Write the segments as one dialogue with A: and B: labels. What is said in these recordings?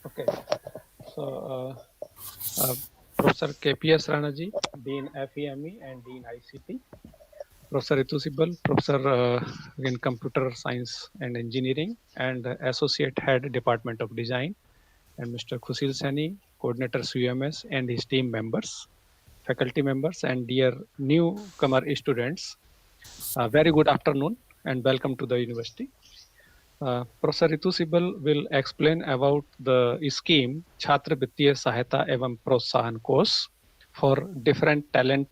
A: Okay. So, Professor KPS Ranaji, Dean FEME and Dean ICT. Professor Ritu Sibal, Professor in Computer Science and Engineering and Associate Head Department of Design, and Mr. Khushil Sani, Coordinator CUMS, and his team members, faculty members, and dear newcomer students. Very good afternoon and welcome to the university. Professor Ritu Sibal will explain about the scheme Chhatra Vittiya Sahayata Evam Protsahan course for different talent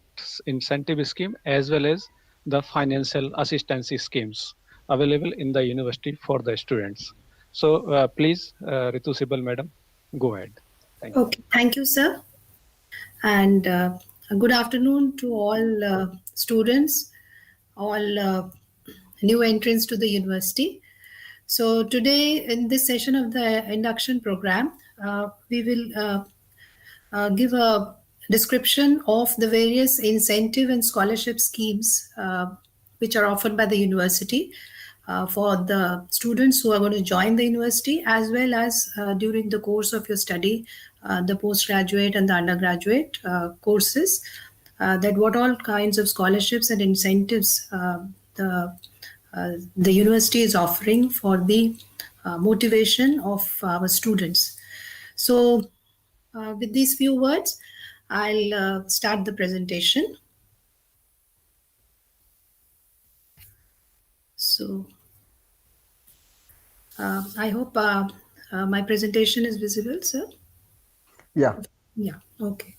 A: incentive scheme as well as the financial assistance schemes available in the university for the students. So please, Ritu Sibal madam, go ahead. Thank you.
B: Okay, thank you, sir. And good afternoon to all students, all new entrants to the university. So today in this session of the induction program, we will give a description of the various incentive and scholarship schemes which are offered by the university for the students who are going to join the university, as well as during the course of your study, the postgraduate and the undergraduate courses, that what all kinds of scholarships and incentives the university is offering for the motivation of our students. So with these few words, I'll start the presentation. So I hope my presentation is visible, sir.
C: Yeah.
B: Yeah, okay.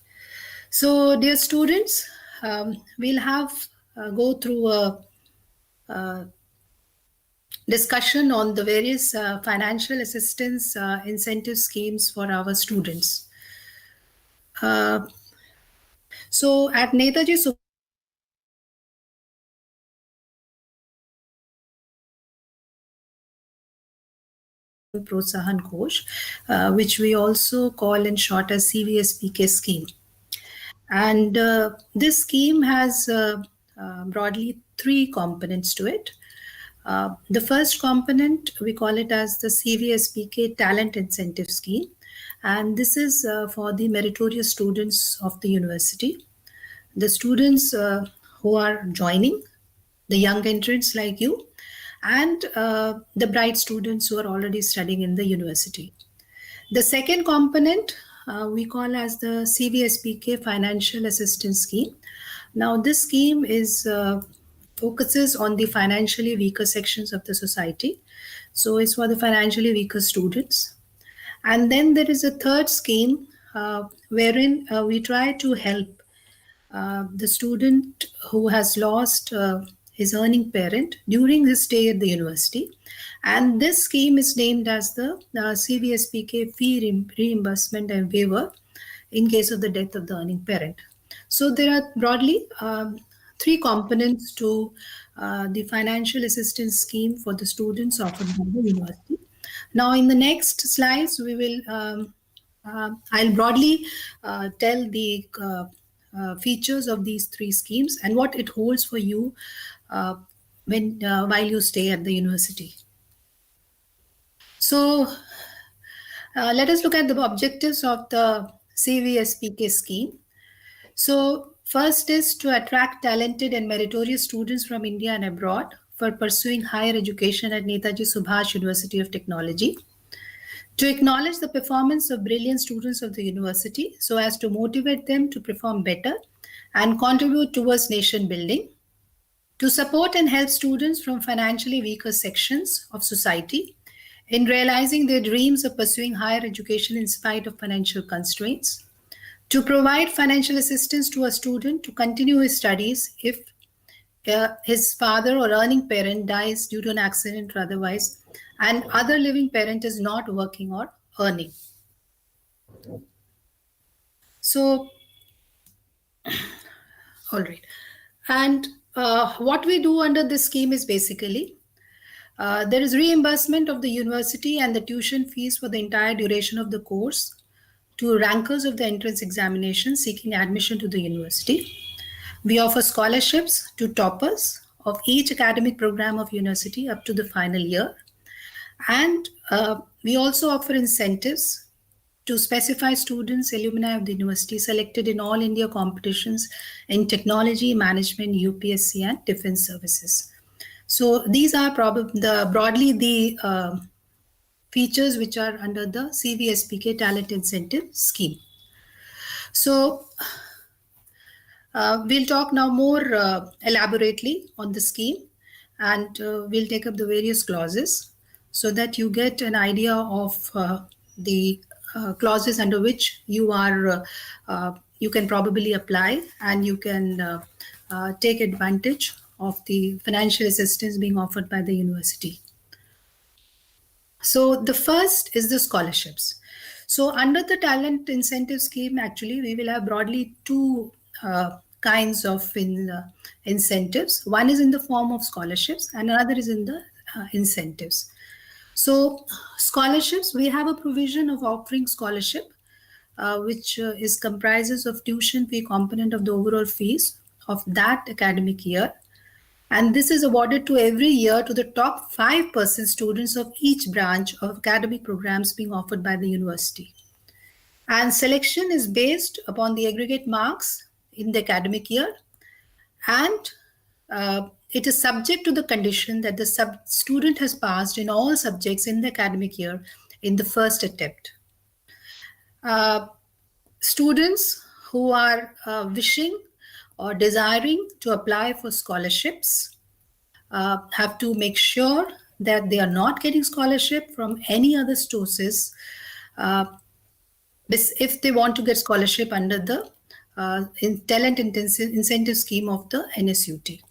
B: So dear students, we'll have go through a discussion on the various financial assistance incentive schemes for our students. So at Netaji Protsahan Kosh, which we also call in short as CVSPK scheme. And this scheme has broadly three components to it. The first component, we call it as the CVSPK Talent Incentive Scheme. And this is for the meritorious students of the university. The students who are joining, the young entrants like you, and the bright students who are already studying in the university. The second component we call as the CVSPK Financial Assistance Scheme. Now this scheme is focuses on the financially weaker sections of the society. So it's for the financially weaker students. And then there is a third scheme wherein we try to help the student who has lost his earning parent during his stay at the university. And this scheme is named as the CVSPK fee reimbursement and waiver in case of the death of the earning parent. So there are broadly three components to the financial assistance scheme for the students offered by the university. Now in the next slides, we will, I'll broadly tell the features of these three schemes and what it holds for you while you stay at the university. So let us look at the objectives of the CVSPK scheme. So first is to attract talented and meritorious students from India and abroad for pursuing higher education at Netaji Subhash University of Technology. To acknowledge the performance of brilliant students of the university so as to motivate them to perform better and contribute towards nation building. To support and help students from financially weaker sections of society in realizing their dreams of pursuing higher education in spite of financial constraints. To provide financial assistance to a student to continue his studies if his father or earning parent dies due to an accident or otherwise, and other living parent is not working or earning. So, all right. And what we do under this scheme is basically, there is reimbursement of the university and the tuition fees for the entire duration of the course to rankers of the entrance examination seeking admission to the university. We offer scholarships to toppers of each academic program of university up to the final year. And we also offer incentives to specify students, alumni of the university selected in all India competitions in technology, management, UPSC, and defense services. So these are broadly the features which are under the CVSPK Talent Incentive Scheme. So we'll talk now more elaborately on the scheme, and we'll take up the various clauses so that you get an idea of the clauses under which you can probably apply, and you can take advantage of the financial assistance being offered by the university. So the first is the scholarships. So under the talent incentive scheme, actually, we will have broadly two kinds of incentives. One is in the form of scholarships and another is in the incentives. So scholarships, we have a provision of offering scholarship, which is comprises of tuition fee component of the overall fees of that academic year. And this is awarded to every year to the top 5% students of each branch of academic programs being offered by the university. And selection is based upon the aggregate marks in the academic year, and it is subject to the condition that the student has passed in all subjects in the academic year in the first attempt. Students who are wishing or desiring to apply for scholarships have to make sure that they are not getting scholarship from any other sources if they want to get scholarship under the talent incentive scheme of the NSUT.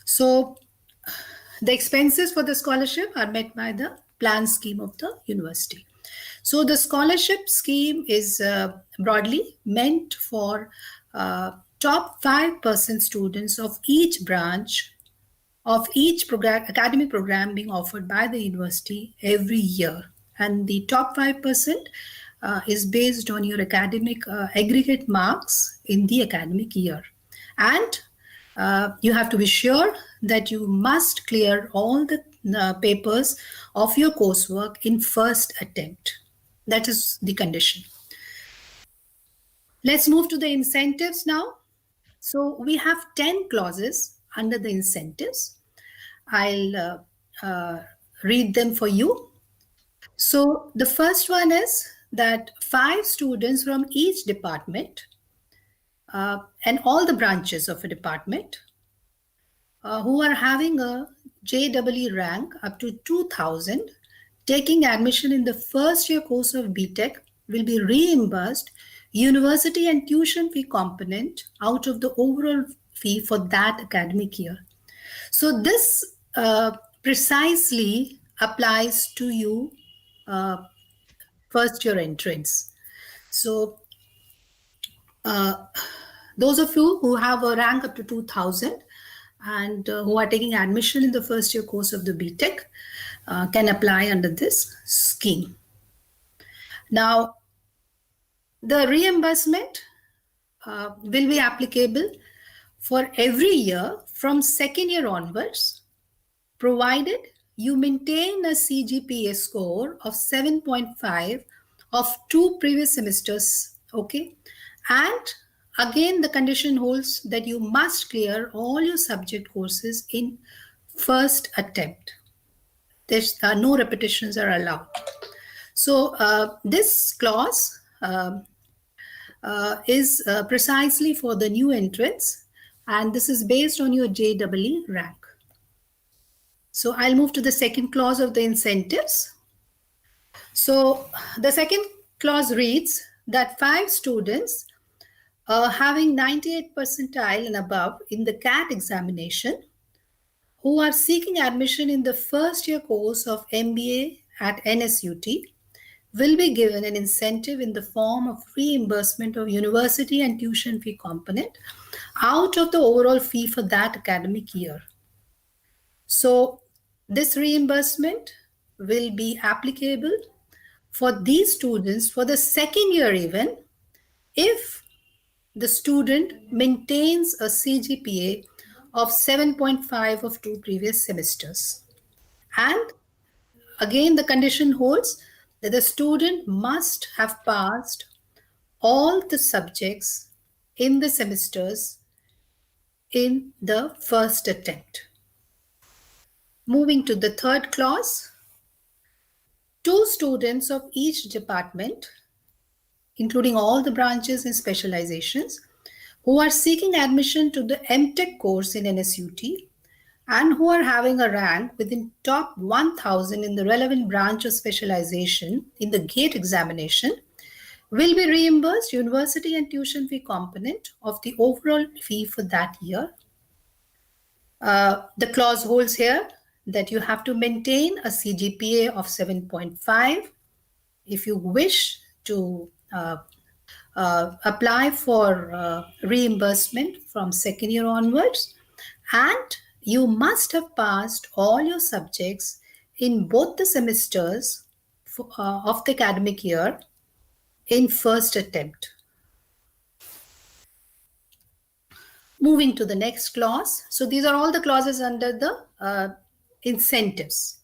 B: So the expenses for the scholarship are met by the plan scheme of the university. So the scholarship scheme is broadly meant for top 5% students of each branch of each academic program being offered by the university every year. And the top 5% is based on your academic aggregate marks in the academic year. And you have to be sure that you must clear all the papers of your coursework in first attempt. That is the condition. Let's move to the incentives now. So we have 10 clauses under the incentives. I'll read them for you. So the first one is that 5 students from each department and all the branches of a department who are having a JEE rank up to 2000 taking admission in the first year course of BTech will be reimbursed university and tuition fee component out of the overall fee for that academic year. So this precisely applies to you first year entrants. So those of you who have a rank up to 2000 and who are taking admission in the first year course of the BTech can apply under this scheme. Now, the reimbursement will be applicable for every year from second year onwards, provided you maintain a CGPA score of 7.5 of 2 previous semesters, okay? And again, the condition holds that you must clear all your subject courses in first attempt. There's no repetitions are allowed. So this clause is precisely for the new entrants, and this is based on your JEE rank. So I'll move to the second clause of the incentives. So the second clause reads that 5 students having 98 percentile and above in the CAT examination who are seeking admission in the first year course of MBA at NSUT will be given an incentive in the form of reimbursement of university and tuition fee component out of the overall fee for that academic year. So this reimbursement will be applicable for these students for the second year even if the student maintains a CGPA of 7.5 of 2 previous semesters. And again, the condition holds that the student must have passed all the subjects in the semesters in the first attempt. Moving to the third clause, 2 students of each department, including all the branches and specializations, who are seeking admission to the MTech course in NSUT and who are having a rank within top 1000 in the relevant branch of specialization in the GATE examination will be reimbursed university and tuition fee component of the overall fee for that year. The clause holds here that you have to maintain a CGPA of 7.5 if you wish to apply for reimbursement from second year onwards, and you must have passed all your subjects in both the semesters of the academic year in first attempt. Moving to the next clause. So these are all the clauses under the incentives.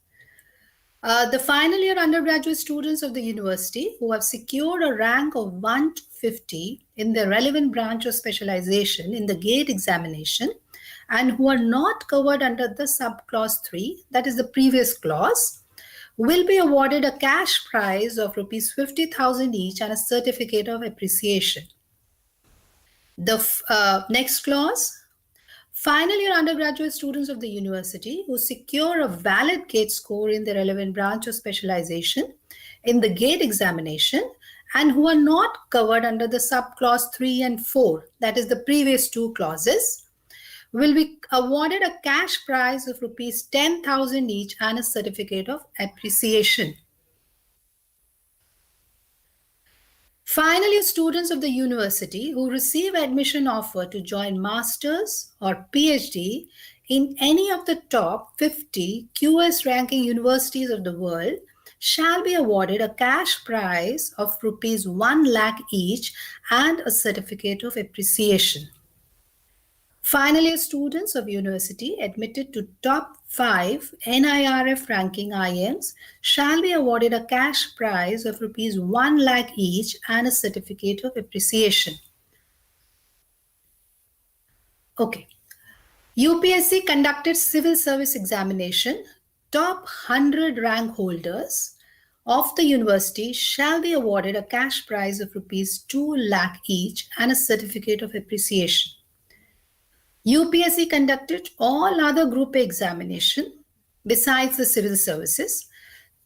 B: The final year undergraduate students of the university who have secured a rank of 1 to 50 in their relevant branch of specialization in the GATE examination and who are not covered under the subclause 3, that is the previous clause, will be awarded a cash prize of rupees 50,000 each and a certificate of appreciation. The next clause, final year undergraduate students of the university who secure a valid GATE score in the relevant branch of specialization in the GATE examination and who are not covered under the subclause 3 and 4, that is the previous 2 clauses, will be awarded a cash prize of rupees 10,000 each and a certificate of appreciation. Finally, students of the university who receive admission offer to join masters or PhD in any of the top 50 QS ranking universities of the world shall be awarded a cash prize of rupees 1 lakh each and a certificate of appreciation. Finally, students of university admitted to top 5 NIRF ranking IMs shall be awarded a cash prize of rupees 1 lakh each and a certificate of appreciation. Okay. UPSC conducted civil service examination. Top 100 rank holders of the university shall be awarded a cash prize of rupees 2 lakh each and a certificate of appreciation. UPSC conducted all other Group A examination besides the civil services.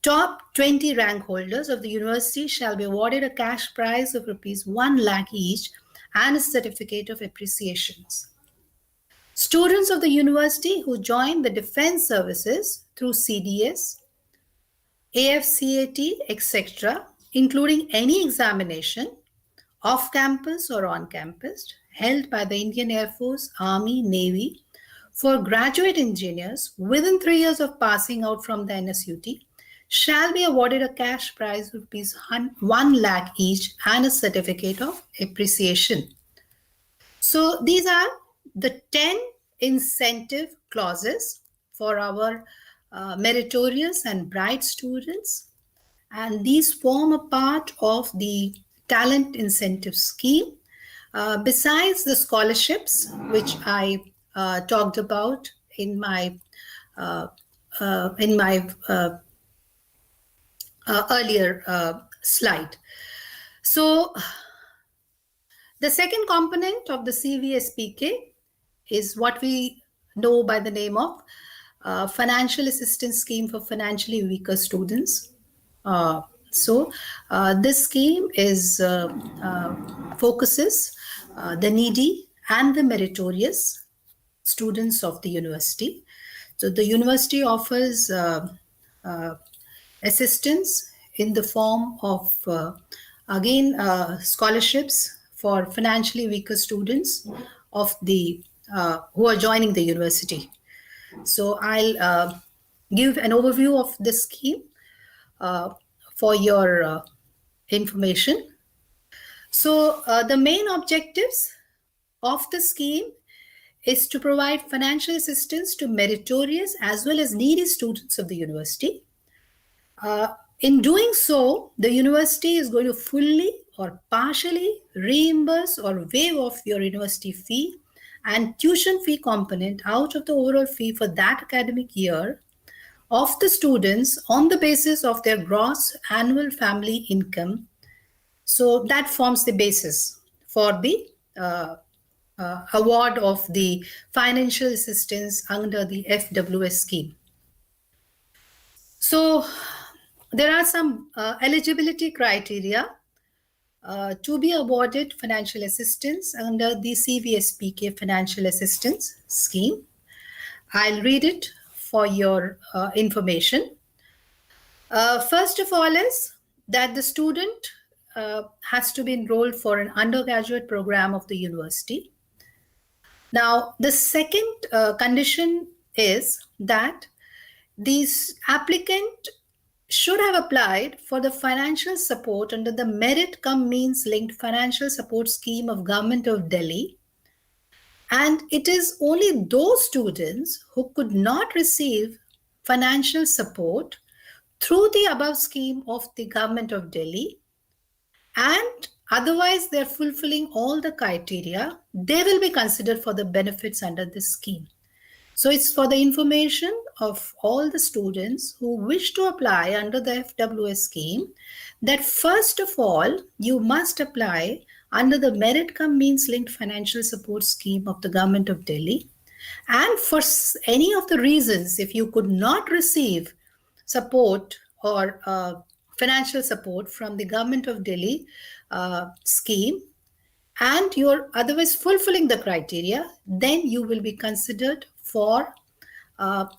B: Top 20 rank holders of the university shall be awarded a cash prize of rupees 1 lakh each and a certificate of appreciations. Students of the university who join the defense services through CDS, AFCAT, etc., including any examination off campus or on campus held by the Indian Air Force, Army, Navy for graduate engineers within 3 years of passing out from the NSUT shall be awarded a cash prize of rupees 1 lakh each and a certificate of appreciation. So these are the 10 incentive clauses for our meritorious and bright students, and these form a part of the talent incentive scheme. Besides the scholarships, which I talked about in my earlier slide. So the second component of the CVSPK is what we know by the name of Financial Assistance Scheme for Financially Weaker Students. So this scheme is focuses the needy and the meritorious students of the university. So the university offers assistance in the form of scholarships for financially weaker students of the who are joining the university. So I'll give an overview of this scheme for your information. So the main objectives of the scheme is to provide financial assistance to meritorious as well as needy students of the university. In doing so, the university is going to fully or partially reimburse or waive off your university fee and tuition fee component out of the overall fee for that academic year of the students on the basis of their gross annual family income. So that forms the basis for the award of the financial assistance under the FWS scheme. So there are some eligibility criteria to be awarded financial assistance under the CVSPK financial assistance scheme. I'll read it for your information. First of all is that the student has to be enrolled for an undergraduate program of the university. Now, the second condition is that this applicant should have applied for the financial support under the merit cum means linked financial support scheme of Government of Delhi. And it is only those students who could not receive financial support through the above scheme of the Government of Delhi, and otherwise they're fulfilling all the criteria, they will be considered for the benefits under this scheme. So it's for the information of all the students who wish to apply under the FWS scheme that first of all, you must apply under the merit cum means linked financial support scheme of the Government of Delhi. And for any of the reasons, if you could not receive support or financial support from the Government of Delhi scheme, and you're otherwise fulfilling the criteria, then you will be considered for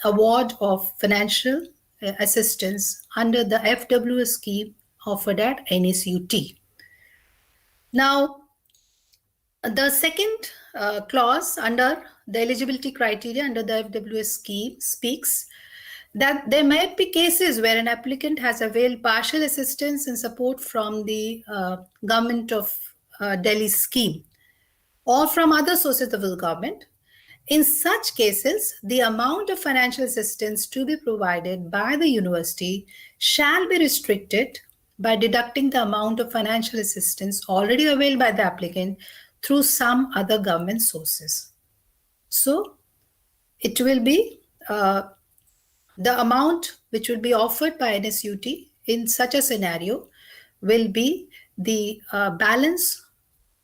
B: award of financial assistance under the FWS scheme offered at NSUT. Now, the second clause under the eligibility criteria under the FWS scheme speaks that there might be cases where an applicant has availed partial assistance and support from the Government of Delhi scheme or from other sources of the government. In such cases, the amount of financial assistance to be provided by the university shall be restricted by deducting the amount of financial assistance already availed by the applicant through some other government sources. So it will be the amount which will be offered by NSUT in such a scenario will be the balance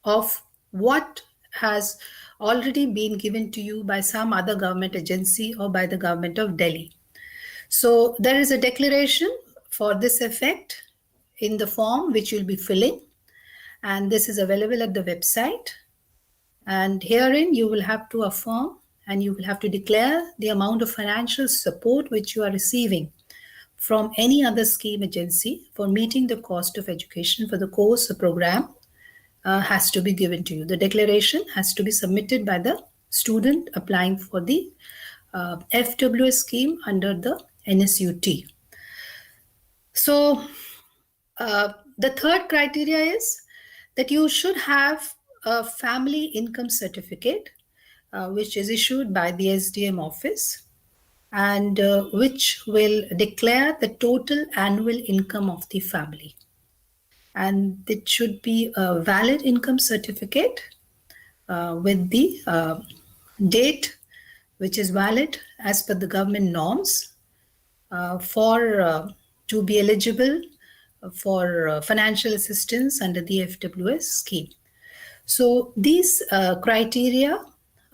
B: of what has already been given to you by some other government agency or by the Government of Delhi. So there is a declaration for this effect in the form which you'll be filling, and this is available at the website. And herein you will have to affirm and you will have to declare the amount of financial support which you are receiving from any other scheme agency for meeting the cost of education for the course or program has to be given to you. The declaration has to be submitted by the student applying for the FWS scheme under the NSUT. So the third criteria is that you should have a family income certificate which is issued by the SDM office and which will declare the total annual income of the family. And it should be a valid income certificate with the date which is valid as per the government norms to be eligible for financial assistance under the FWS scheme. So these criteria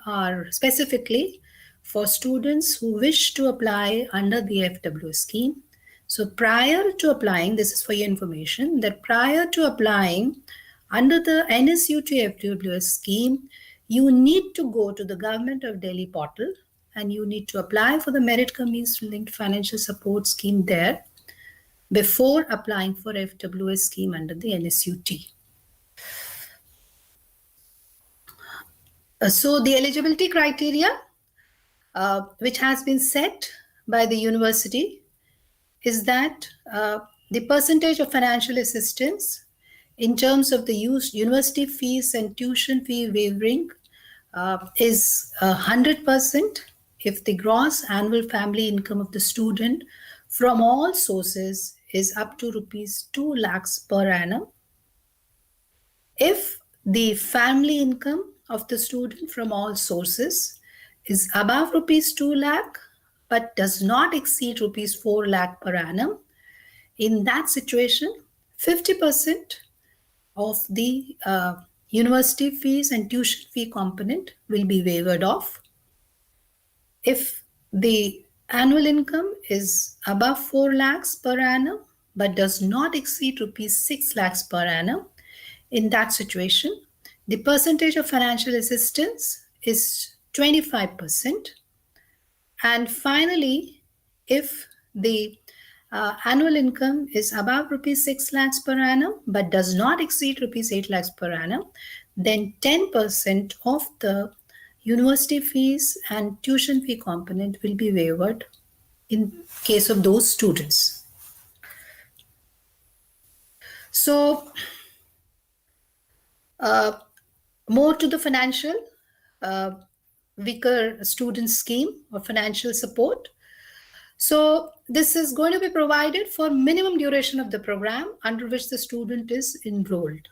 B: are specifically for students who wish to apply under the FWS scheme. So prior to applying, this is for your information, that prior to applying under the NSUT FWS scheme, you need to go to the Government of Delhi portal and you need to apply for the merit cum means linked financial support scheme there before applying for FWS scheme under the NSUT. So the eligibility criteria which has been set by the university is that the percentage of financial assistance in terms of the university fees and tuition fee waiving is 100% if the gross annual family income of the student from all sources is up to rupees 2 lakhs per annum. If the family income of the student from all sources is above rupees 2 lakh but does not exceed rupees 4 lakh per annum, in that situation, 50% of the university fees and tuition fee component will be waived off. If the annual income is above 4 lakhs per annum but does not exceed rupees 6 lakhs per annum, in that situation, the percentage of financial assistance is 25%. And finally, if the annual income is above rupees 6 lakhs per annum but does not exceed rupees 8 lakhs per annum, then 10% of the university fees and tuition fee component will be waived in case of those students. So, more to the financial weaker student scheme or financial support. So this is going to be provided for minimum duration of the program under which the student is enrolled.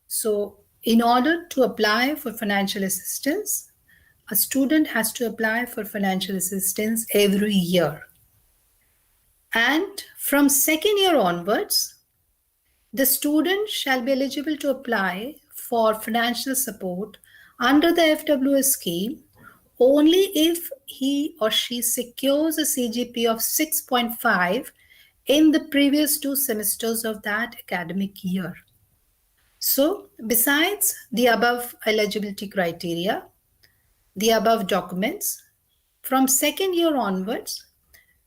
B: So in order to apply for financial assistance, a student has to apply for financial assistance every year. And from second year onwards, the student shall be eligible to apply for financial support under the FWS scheme only if he or she secures a CGPA of 6.5 in the previous 2 semesters of that academic year. So, besides the above eligibility criteria, the above documents, from second year onwards,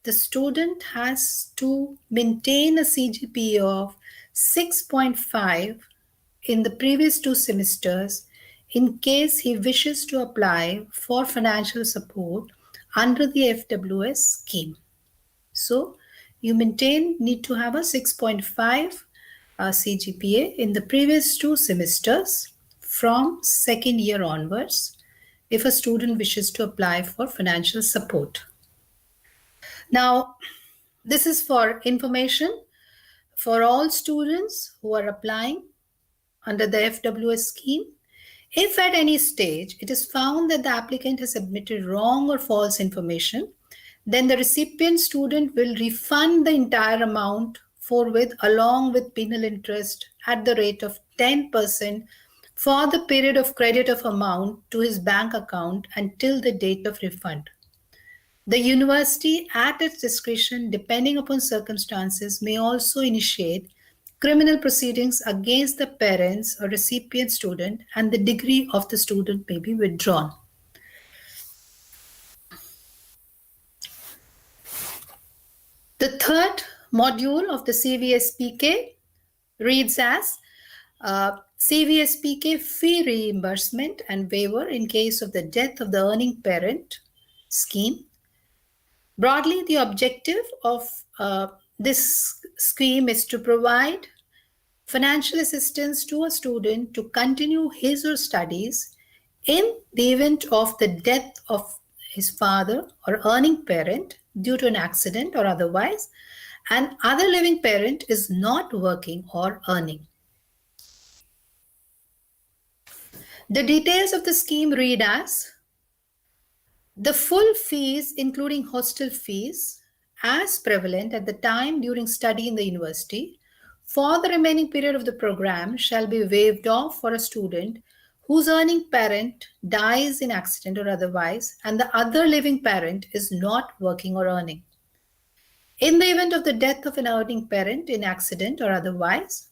B: the student has to maintain a CGPA of 6.5 in the previous 2 semesters in case he wishes to apply for financial support under the FWS scheme. So you need to have a 6.5 CGPA in the previous 2 semesters from second year onwards if a student wishes to apply for financial support. Now, this is for information for all students who are applying under the FWS scheme. If at any stage it is found that the applicant has submitted wrong or false information, then the recipient student will refund the entire amount forthwith along with penal interest at the rate of 10% for the period of credit of amount to his bank account until the date of refund. The university, at its discretion, depending upon circumstances, may also initiate criminal proceedings against the parents or recipient student, and the degree of the student may be withdrawn. The third module of the CVSPK reads as CVSPK fee reimbursement and waiver in case of the death of the earning parent scheme. Broadly, the objective of this scheme is to provide financial assistance to a student to continue his or studies in the event of the death of his father or earning parent due to an accident or otherwise, and other living parent is not working or earning. The details of the scheme read as: the full fees, including hostel fees, as prevalent at the time during study in the university, for the remaining period of the program shall be waived off for a student whose earning parent dies in accident or otherwise, and the other living parent is not working or earning. In the event of the death of an earning parent in accident or otherwise,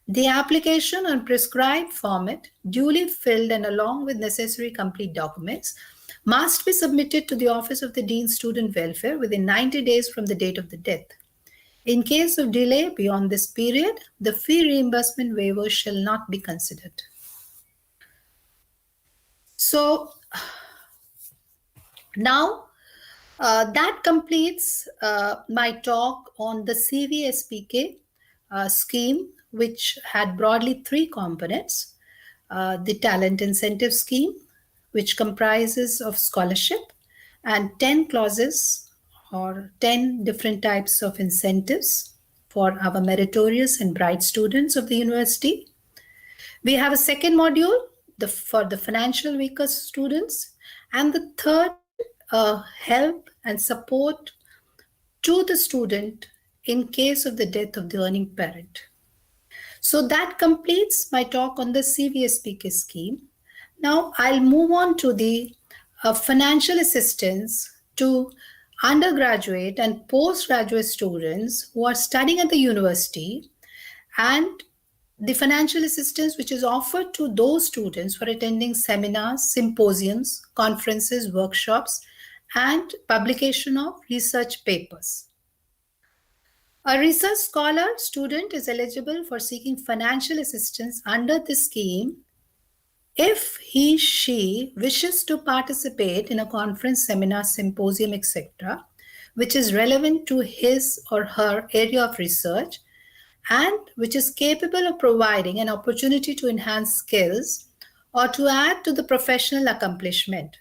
B: the application on prescribed format, duly filled and along with necessary complete documents, must be submitted to the Office of the Dean Student Welfare within 90 days from the date of the death. In case of delay beyond this period, the fee reimbursement waiver shall not be considered. So now that completes my talk on the CVSPK scheme, which had broadly 3 components. The talent incentive scheme, which comprises of scholarship and 10 clauses or 10 different types of incentives for our meritorious and bright students of the university. We have a second module for the financial weaker students, and the third, help and support to the student in case of the death of the earning parent. So that completes my talk on the CVSPK scheme. Now I'll move on to the financial assistance to undergraduate and postgraduate students who are studying at the university, and the financial assistance which is offered to those students for attending seminars, symposiums, conferences, workshops, and publication of research papers. A research scholar student is eligible for seeking financial assistance under this scheme if she wishes to participate in a conference, seminar, symposium, etc., which is relevant to his or her area of research and which is capable of providing an opportunity to enhance skills or to add to the professional accomplishment.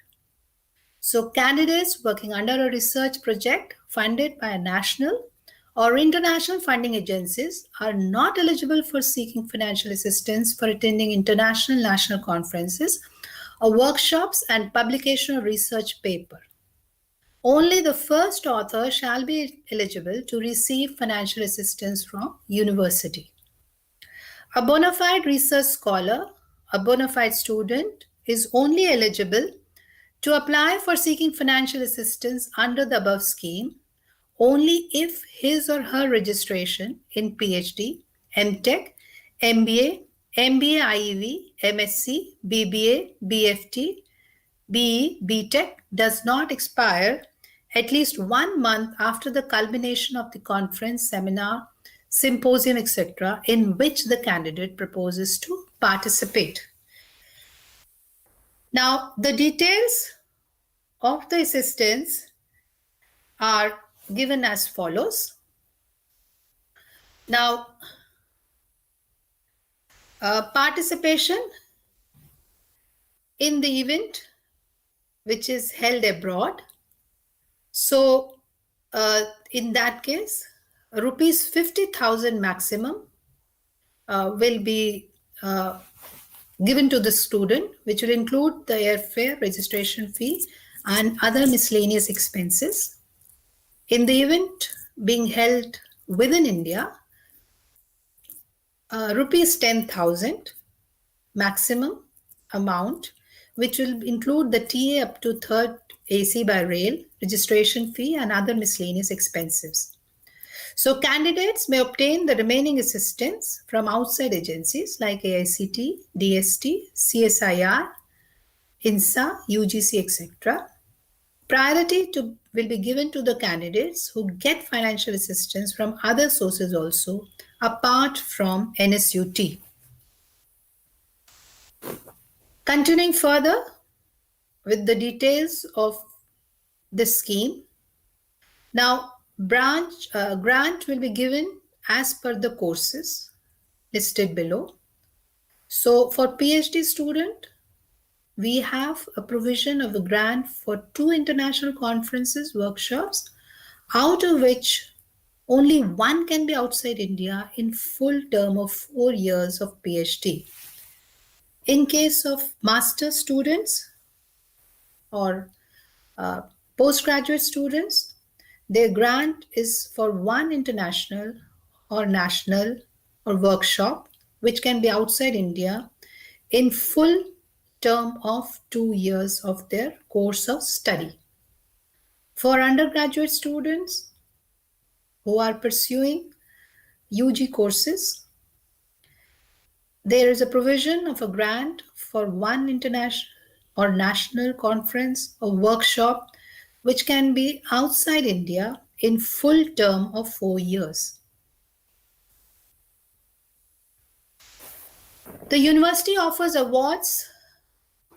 B: So candidates working under a research project funded by a national or international funding agencies are not eligible for seeking financial assistance for attending international national conferences or workshops and publication of research paper. Only the first author shall be eligible to receive financial assistance from university. A bona fide research scholar, a bona fide student is only eligible to apply for seeking financial assistance under the above scheme only if his or her registration in PhD, MTech, MBA, MBA IEV, MSc, BBA, BFT, BE, BTech does not expire at least 1 month after the culmination of the conference, seminar, symposium, etc., in which the candidate proposes to participate. Now, the details of the assistance are given as follows. Now, participation in the event which is held abroad. So, in that case, rupees 50,000 maximum will be given to the student, which will include the airfare, registration fee, and other miscellaneous expenses. In the event being held within India, rupees 10,000 maximum amount, which will include the TA up to 3rd AC by rail, registration fee, and other miscellaneous expenses. So candidates may obtain the remaining assistance from outside agencies like AICT, DST, CSIR, INSA, UGC, etc. Priority will be given to the candidates who get financial assistance from other sources also, apart from NSUT. Continuing further with the details of the scheme. Now, grant will be given as per the courses listed below. So for PhD student, we have a provision of a grant for 2 international conferences, workshops, out of which only one can be outside India in full term of 4 years of PhD. In case of master students or postgraduate students, their grant is for 1 international or national or workshop, which can be outside India in full term of 2 years of their course of study. For undergraduate students who are pursuing UG courses, there is a provision of a grant for 1 international or national conference or workshop, which can be outside India in full term of 4 years. The university offers awards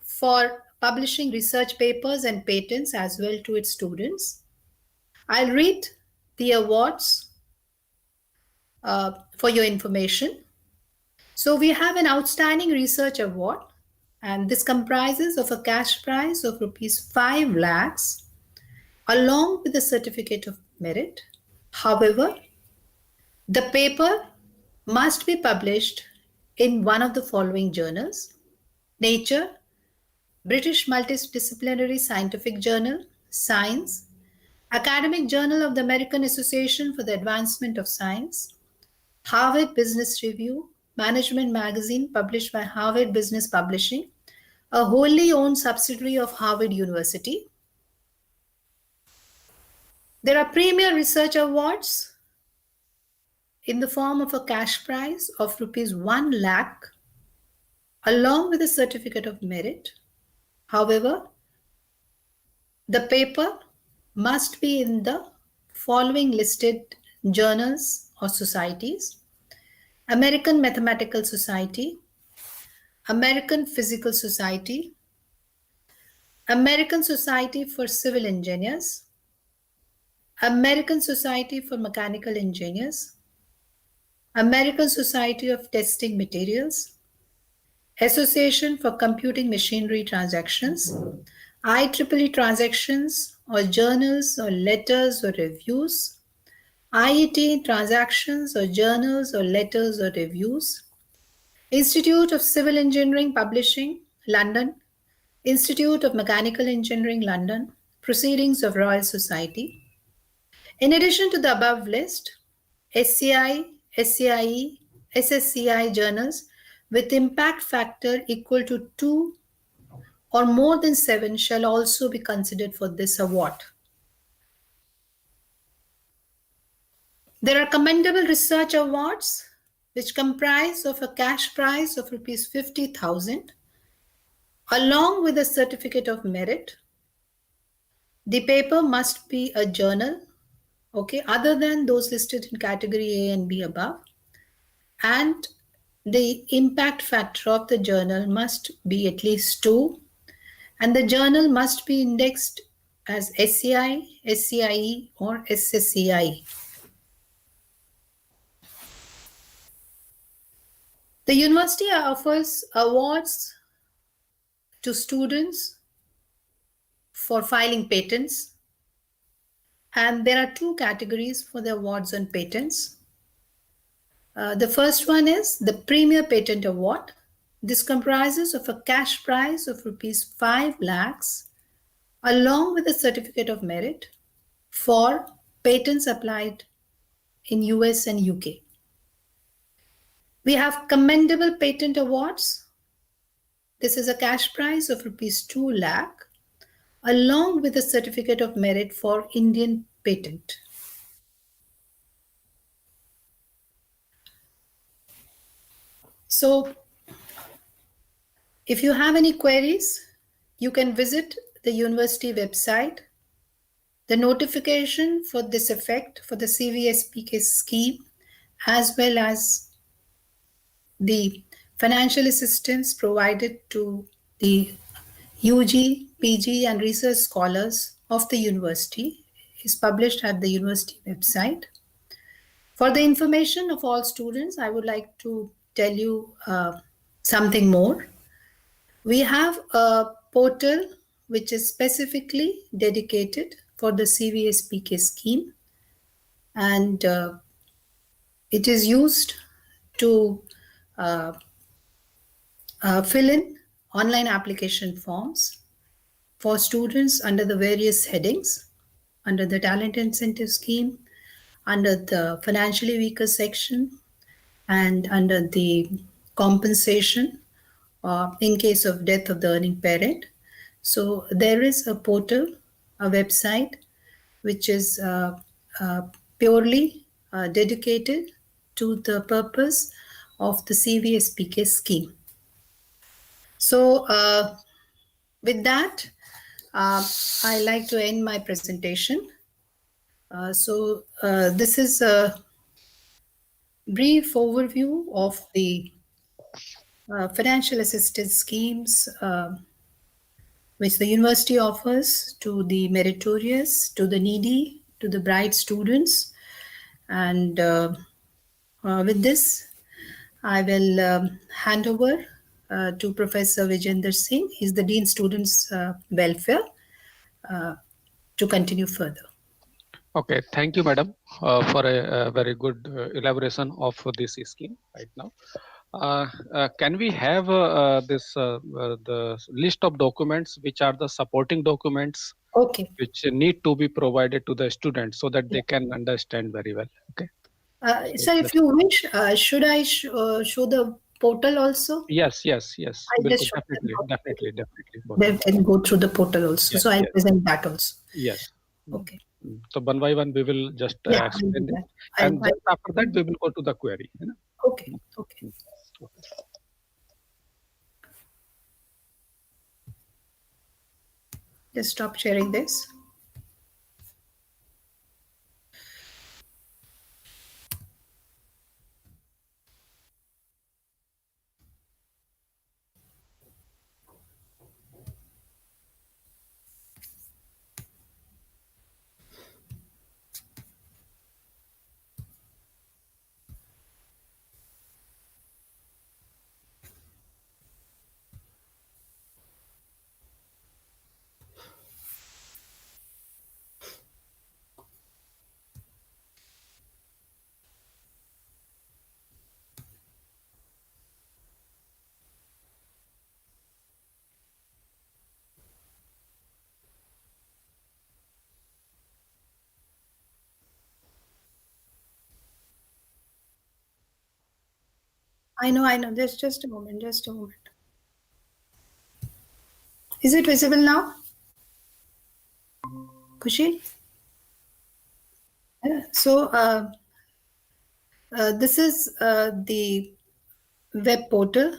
B: for publishing research papers and patents as well to its students. I'll read the awards for your information. So we have an outstanding research award, and this comprises of a cash prize of rupees 5 lakhs along with the certificate of merit. However, The paper must be published in one of the following journals: Nature, British Multidisciplinary Scientific Journal, Science, Academic Journal of the American Association for the Advancement of Science, Harvard Business Review, Management Magazine published by Harvard Business Publishing, a wholly owned subsidiary of Harvard University. There are Premier Research Awards in the form of a cash prize of rupees 1 lakh along with a certificate of merit. However, the paper must be in the following listed journals or societies: American Mathematical Society, American Physical Society, American Society for Civil Engineers, American Society for Mechanical Engineers, American Society of Testing Materials, Association for Computing Machinery Transactions, IEEE Transactions or Journals or Letters or Reviews, IET Transactions or Journals or Letters or Reviews, Institute of Civil Engineering Publishing, London, Institute of Mechanical Engineering, London, Proceedings of Royal Society. In addition to the above list, SCI, SCIE, SSCI journals with impact factor equal to 2 or more than 7 shall also be considered for this award. There are commendable research awards which comprise of a cash prize of rupees 50,000 along with a certificate of merit. The paper must be a journal, okay, other than those listed in category A and B above, and the impact factor of the journal must be at least 2, and the journal must be indexed as SCI, SCIE or SSCI. The university offers awards to students for filing patents, and there are 2 categories for the awards on patents. The first one is the Premier Patent Award. This comprises of a cash prize of rupees 5 lakhs along with a certificate of merit for patents applied in US and UK. We have Commendable Patent Awards. This is a cash prize of rupees 2 lakh along with a certificate of merit for Indian patent. So if you have any queries, you can visit the university website. The notification for this effect for the CVSPK scheme, as well as the financial assistance provided to the UG, PG and research scholars of the university, is published at the university website. For the information of all students, I would like to tell you something more. We have a portal which is specifically dedicated for the CVSPK scheme, and it is used to fill in online application forms for students under the various headings, under the Talent Incentive Scheme, under the financially weaker section, and under the compensation in case of death of the earning parent. So there is a portal, a website, which is purely dedicated to the purpose of the CVSPK scheme. So with that, I like to end my presentation. This is a brief overview of the financial assistance schemes which the university offers to the meritorious, to the needy, to the bright students. And with this, I will hand over to Professor Vijender Singh. He's the Dean Students Welfare, to continue further.
A: Okay, thank you, madam, for a very good elaboration of this scheme right now. Can we have the list of documents which are the supporting documents
B: Okay.
A: which need to be provided to the students so that
B: Yeah.
A: they can understand very well? Okay. So
B: Sir, if you wish, should I show the portal also?
A: yes,
B: I'll just
A: bilkul,
B: show them
A: definitely,
B: how
A: definitely, both
B: they
A: of them.
B: can go through the portal also.
A: Yes,
B: So I'll
A: yes,
B: present that also.
A: yes.
B: Okay.
A: So one by one, we will just
B: Yeah, I'll do
A: explain it,
B: that.
A: and just after that, we will go to the query. You know?
B: Okay. Okay.
A: Okay.
B: Just stop sharing this. I know. Just a moment. Just a moment. Is it visible now? Kushi? Yeah. So this is the web portal,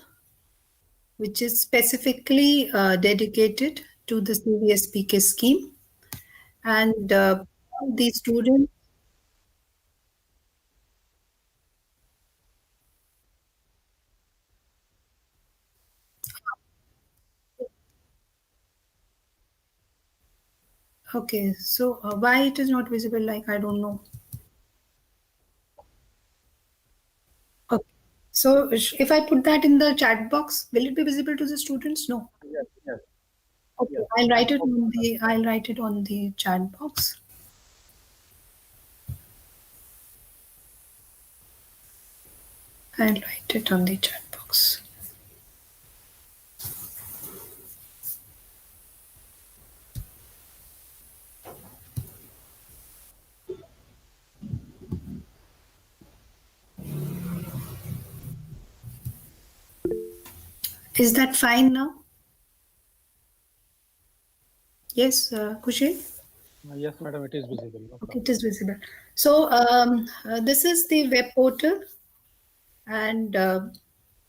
B: which is specifically dedicated to the CVSPK scheme. And the students, okay, so why it is not visible, like, I don't know. Okay. So if I put that in the chat box, will it be visible to the students? No.
A: Yes, yes,
B: Okay,
A: yes.
B: I'll write it on the chat box. I'll write it on the chat box. Is that fine now? Yes, Kushil?
A: Yes, madam, it is visible. No
B: Okay,
A: problem.
B: it is visible. So this is the web portal, and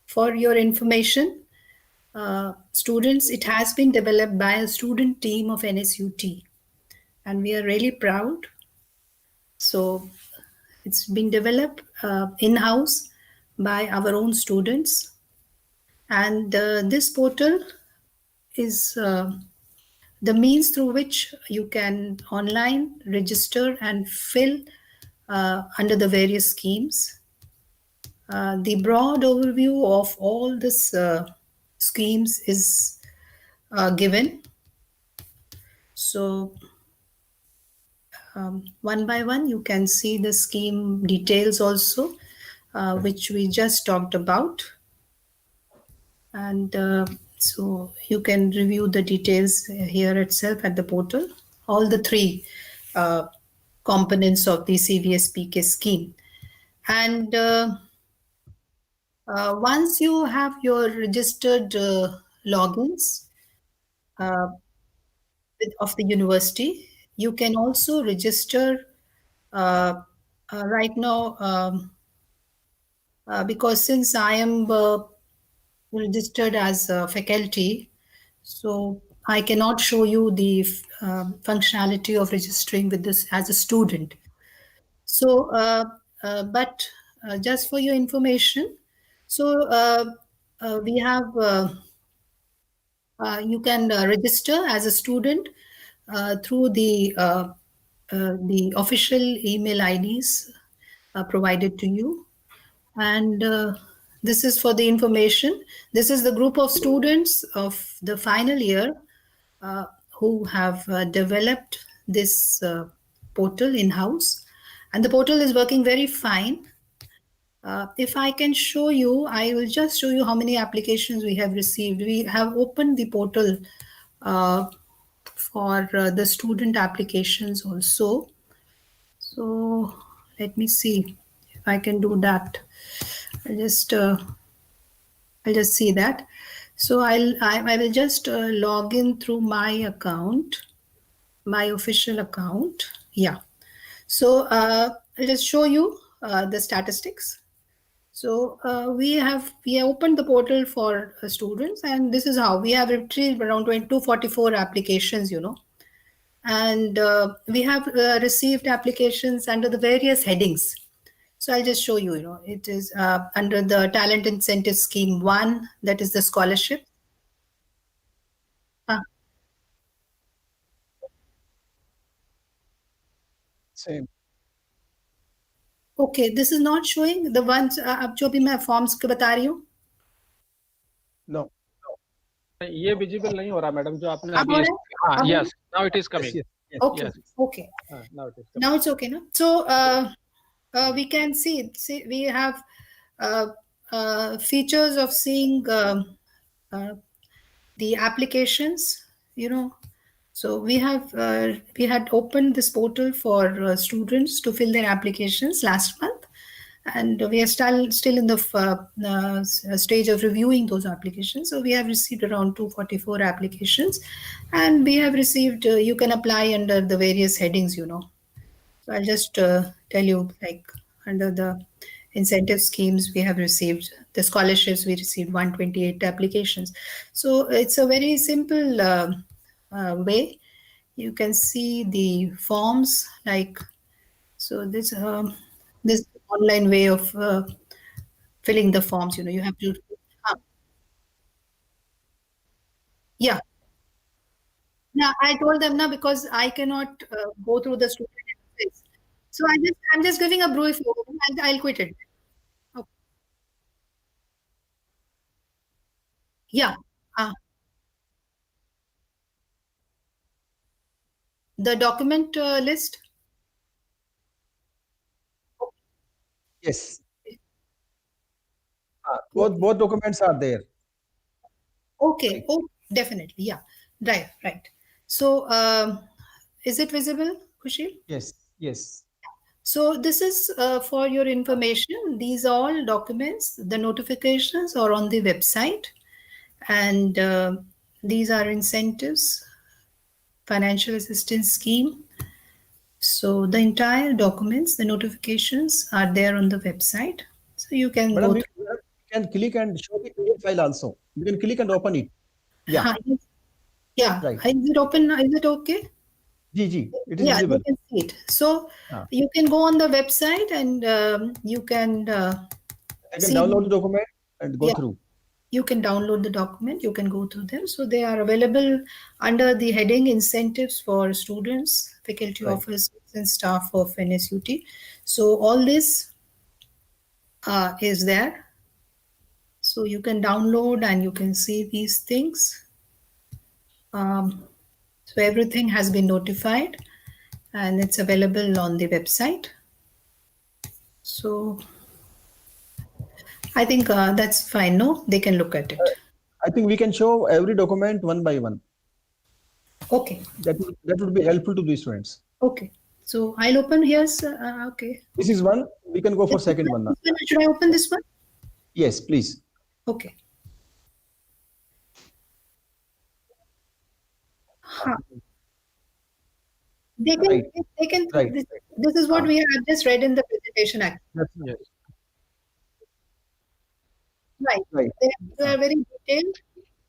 B: for your information, students, it has been developed by a student team of NSUT, and we are really proud. So it's been developed in-house by our own students, and this portal is the means through which you can online register and fill under the various schemes. The broad overview of all these schemes is given. So one by one, you can see the scheme details also, which we just talked about. And so you can review the details here itself at the portal, all the three components of the CVSPK scheme. And once you have your registered logins of the university, you can also register right now, because since I am registered as a faculty, so I cannot show you the functionality of registering with this as a student. So, but just for your information, so we have, you can register as a student through the official email IDs provided to you. And this is for the information. This is the group of students of the final year who have developed this portal in-house, and the portal is working very fine. If I can show you, I will just show you how many applications we have received. We have opened the portal for the student applications also. So let me see if I can do that. I'll just see that. So I will just log in through my account, my official account. Yeah. So I'll just show you the statistics. So we opened the portal for students, and this is how we have retrieved around 244 applications, and we have received applications under the various headings. So I'll just show you, it is under the Talent Incentive Scheme 1, that is the scholarship.
C: Same.
B: Okay, this is not showing the ones अब जो भी मैं forms के बता रही हूँ.
C: No.
A: ये visible नहीं हो रहा मैडम जो आपने
B: अब हो
A: अभी.
B: रहा है?
A: हाँ,
B: अब
A: yes, now it is coming.
C: Yes, yes.
B: Okay,
A: Yes.
B: okay.
A: Now it is coming.
B: Now it's okay, no? So we can see we have features of seeing the applications, So we had opened this portal for students to fill their applications last month, and we are still in the stage of reviewing those applications. So we have received around 244 applications, and we have received, you can apply under the various headings, So I'll just tell you, like under the incentive schemes, we have received the scholarships, we received 128 applications. So it's a very simple way. You can see the forms, like, so this online way of filling the forms, you have to, yeah. Yeah, I told them now because I cannot go through the student interface. So I'm just giving a brief overview, and I'll quit it. Okay. Yeah. The document list.
C: Yes. Both documents are there.
B: Okay.
C: Right.
B: Oh, definitely. Yeah. Right. So is it visible, Kushil?
C: Yes. Yes.
B: So this is for your information. These all documents, the notifications are on the website, and these are incentives, financial assistance scheme. So the entire documents, the notifications are there on the website. So you can
C: Madam,
B: go.
C: you can click and show the PDF file also. You can click and open it. Yeah.
B: Yeah.
C: Right.
B: Is it open? Is it okay?
C: GG. It is
B: Yeah,
C: visible.
B: you can see it. So you can go on the website, and you can see,
C: download the document and go through.
B: You can download the document, you can go through them. So they are available under the heading incentives for students, faculty officers and staff of NSUT. So all this is there. So you can download and you can see these things. So everything has been notified and it's available on the website. So I think that's fine. No, they can look at it.
C: I think we can show every document one by one.
B: Okay.
C: That would be helpful to the students.
B: Okay. So I'll open here. Okay.
C: This is one. We can go for second one now.
B: Should I open this one?
C: Yes, please.
B: Okay. They can.
C: Right.
B: This is what we have just read in the presentation. Actually.
A: Yes.
B: Right. They are very detailed.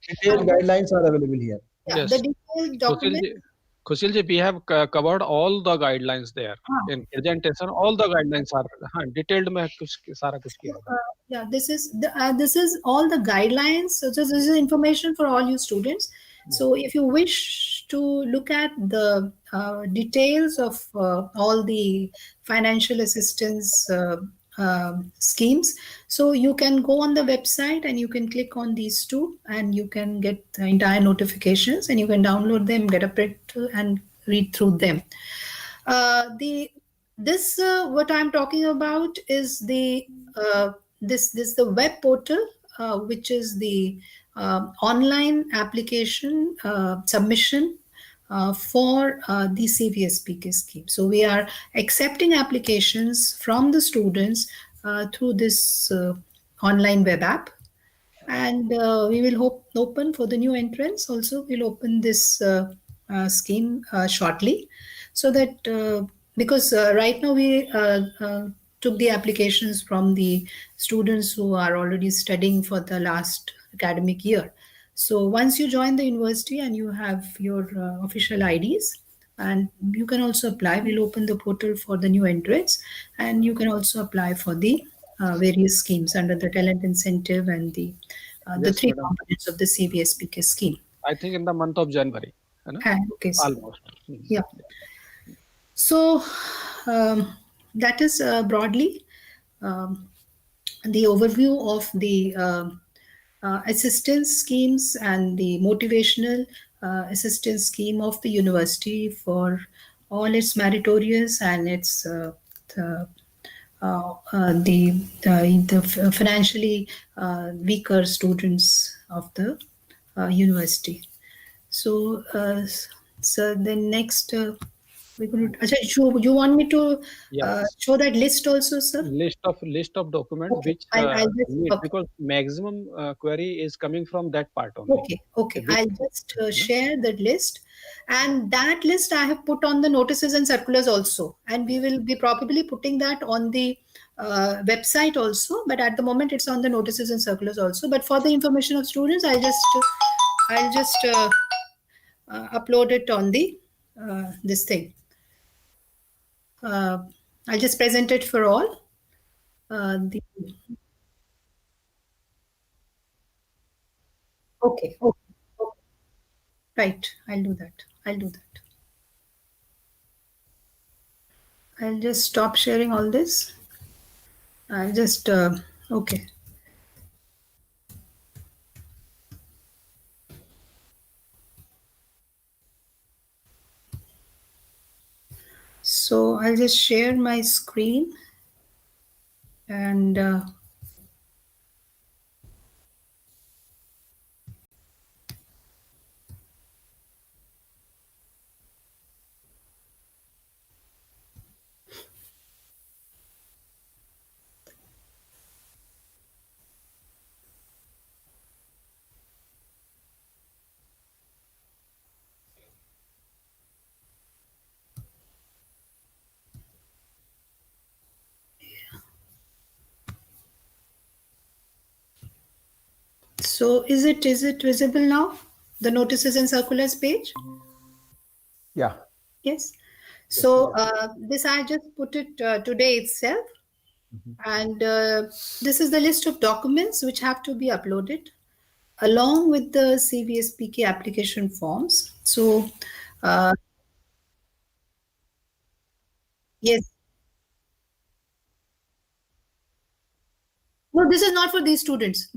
C: Detailed guidelines are available here.
B: Yeah,
A: Yes.
B: the detailed document.
A: Kushil ji, we have covered all the guidelines there in presentation. All the guidelines are detailed. में कुछ सारा कुछ किया है.
B: Yeah, this is all the guidelines. So this is information for all you students. So if you wish to look at the details of all the financial assistance schemes, so you can go on the website and you can click on these two and you can get the entire notifications and you can download them, get a print and read through them. What I'm talking about is the the web portal, which is the online application submission for the CVSPK scheme. So we are accepting applications from the students through this online web app, and we will open for the new entrants also. We'll open this scheme shortly, so that because right now we took the applications from the students who are already studying for the last academic year. So once you join the university and you have your official IDs, and you can also apply. We'll open the portal for the new entrants, and you can also apply for the various schemes under the talent incentive and the
A: Yes,
B: three
A: madam.
B: components of the CVSPK scheme.
A: I think in the month of January. है ना?
B: Okay, so,
A: Almost.
B: yeah. So that is broadly the overview of the assistance schemes and the motivational assistance scheme of the university for all its meritorious and its the financially weaker students of the university. So, so the next we're going to. Achha, you want me to
A: Yes.
B: show that list also, sir?
A: List of documents
B: Okay,
A: which
B: I'll just,
A: need,
B: okay.
A: because maximum query is coming from that part only.
B: Okay.
A: Which-
B: I'll just share that list, and that list I have put on the notices and circulars also, and we will be probably putting that on the website also. But at the moment, it's on the notices and circulars also. But for the information of students, I'll just upload it on the this thing. I'll just present it for all. Okay. Right, I'll do that. I'll just stop sharing all this. I'll just, okay. So I'll just share my screen and so is it visible now? The notices and circulars page?
C: Yeah.
B: Yes. So this I just put it today itself. And this is the list of documents which have to be uploaded along with the CVSPK application forms. So yes. No, this is not for these students.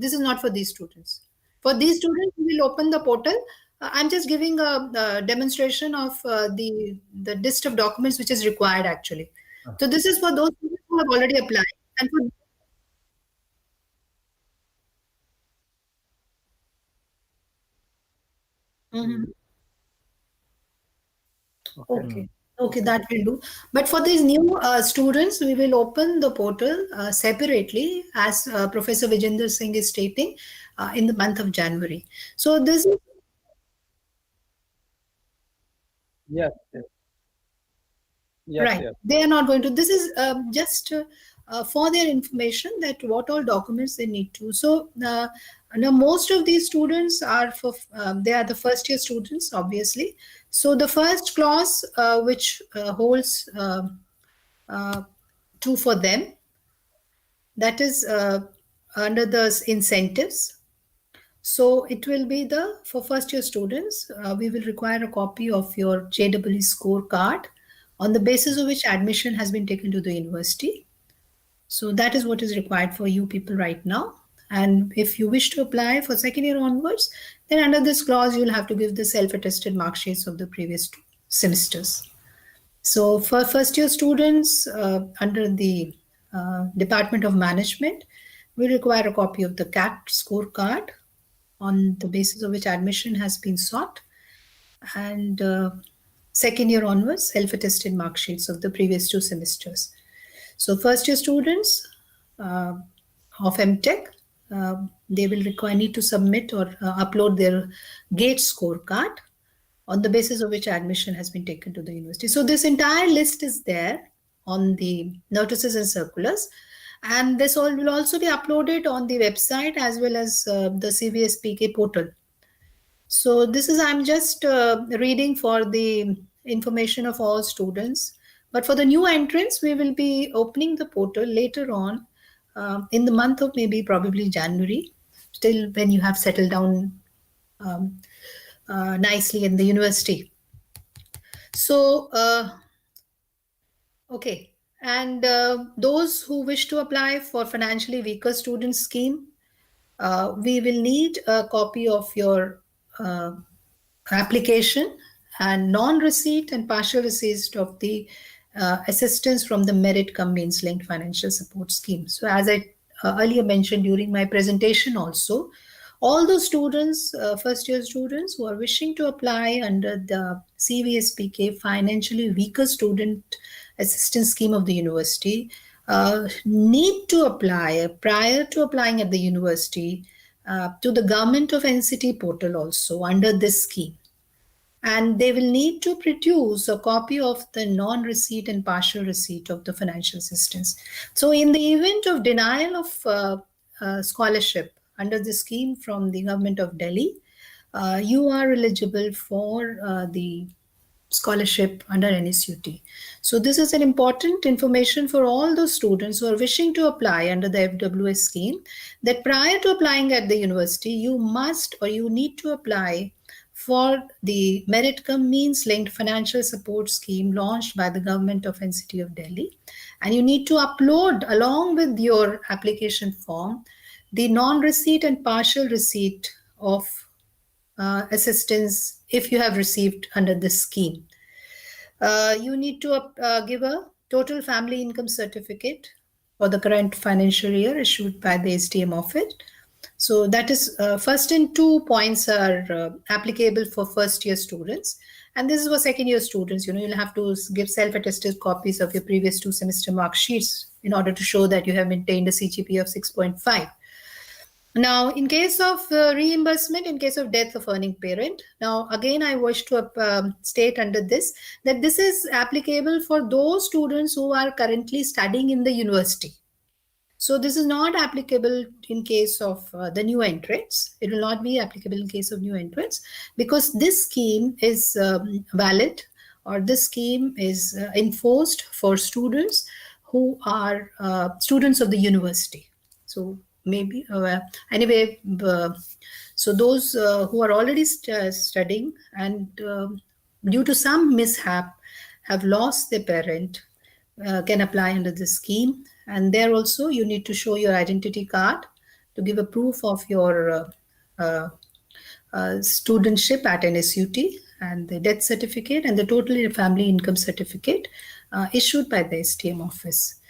B: For these students, we will open the portal. I'm just giving a demonstration of the list of documents which is required actually. So this is for those students who have already applied. And for Okay, that will do. But for these new students, we will open the portal separately, as Professor Vijender Singh is stating, in the month of January. So this is
A: Yes.
B: right.
A: Yes.
B: They are not going to. This is just for their information that what all documents they need to. So now most of these students are they are the first year students, obviously. So the first clause which holds true for them, that is under the incentives. So it will be for first year students, we will require a copy of your JEE score card, on the basis of which admission has been taken to the university. So that is what is required for you people right now. And if you wish to apply for second year onwards, then under this clause, you'll have to give the self-attested mark sheets of the previous 2 semesters. So for first year students under the Department of Management, we require a copy of the CAT scorecard on the basis of which admission has been sought, and second year onwards, self-attested mark sheets of the previous 2 semesters. So first year students of MTech, they will need to submit or upload their GATE scorecard on the basis of which admission has been taken to the university. So this entire list is there on the notices and circulars, and this all will also be uploaded on the website as well as the CVS PK portal. So this is, I'm just reading for the information of all students. But for the new entrants, we will be opening the portal later on in the month of probably January, till when you have settled down nicely in the university. So, okay. And those who wish to apply for financially weaker student scheme, we will need a copy of your application and non-receipt and partial receipt of the assistance from the merit cum means linked financial support scheme. So as I earlier mentioned during my presentation also, all those students, first year students who are wishing to apply under the CVSPK financially weaker student assistance scheme of the university need to apply prior to applying at the university to the Government of NCT portal also under this scheme. And they will need to produce a copy of the non-receipt and partial receipt of the financial assistance. So in the event of denial of scholarship under the scheme from the Government of Delhi, you are eligible for the scholarship under NSUT. So this is an important information for all those students who are wishing to apply under the FWS scheme, that prior to applying at the university, you must or you need to apply for the merit cum means linked financial support scheme launched by the Government of NCT of Delhi. And you need to upload along with your application form the non-receipt and partial receipt of assistance if you have received under this scheme. You need to give a total family income certificate for the current financial year issued by the SDM office. So that is first and 2 points are applicable for first year students. And this is for second year students. You'll have to give self-attested copies of your previous 2 semester mark sheets in order to show that you have maintained a CGPA of 6.5. Now, in case of reimbursement, in case of death of earning parent, now again I wish to state under this that this is applicable for those students who are currently studying in the university. So this is not applicable in case of the new entrants. It will not be applicable in case of new entrants because this scheme is valid, or this scheme is enforced for students who are students of the university. So maybe anyway, so those who are already studying and due to some mishap have lost their parent can apply under this scheme. And there also you need to show your identity card to give a proof of your studentship at NSUT, and the death certificate and the total family income certificate issued by the STM office.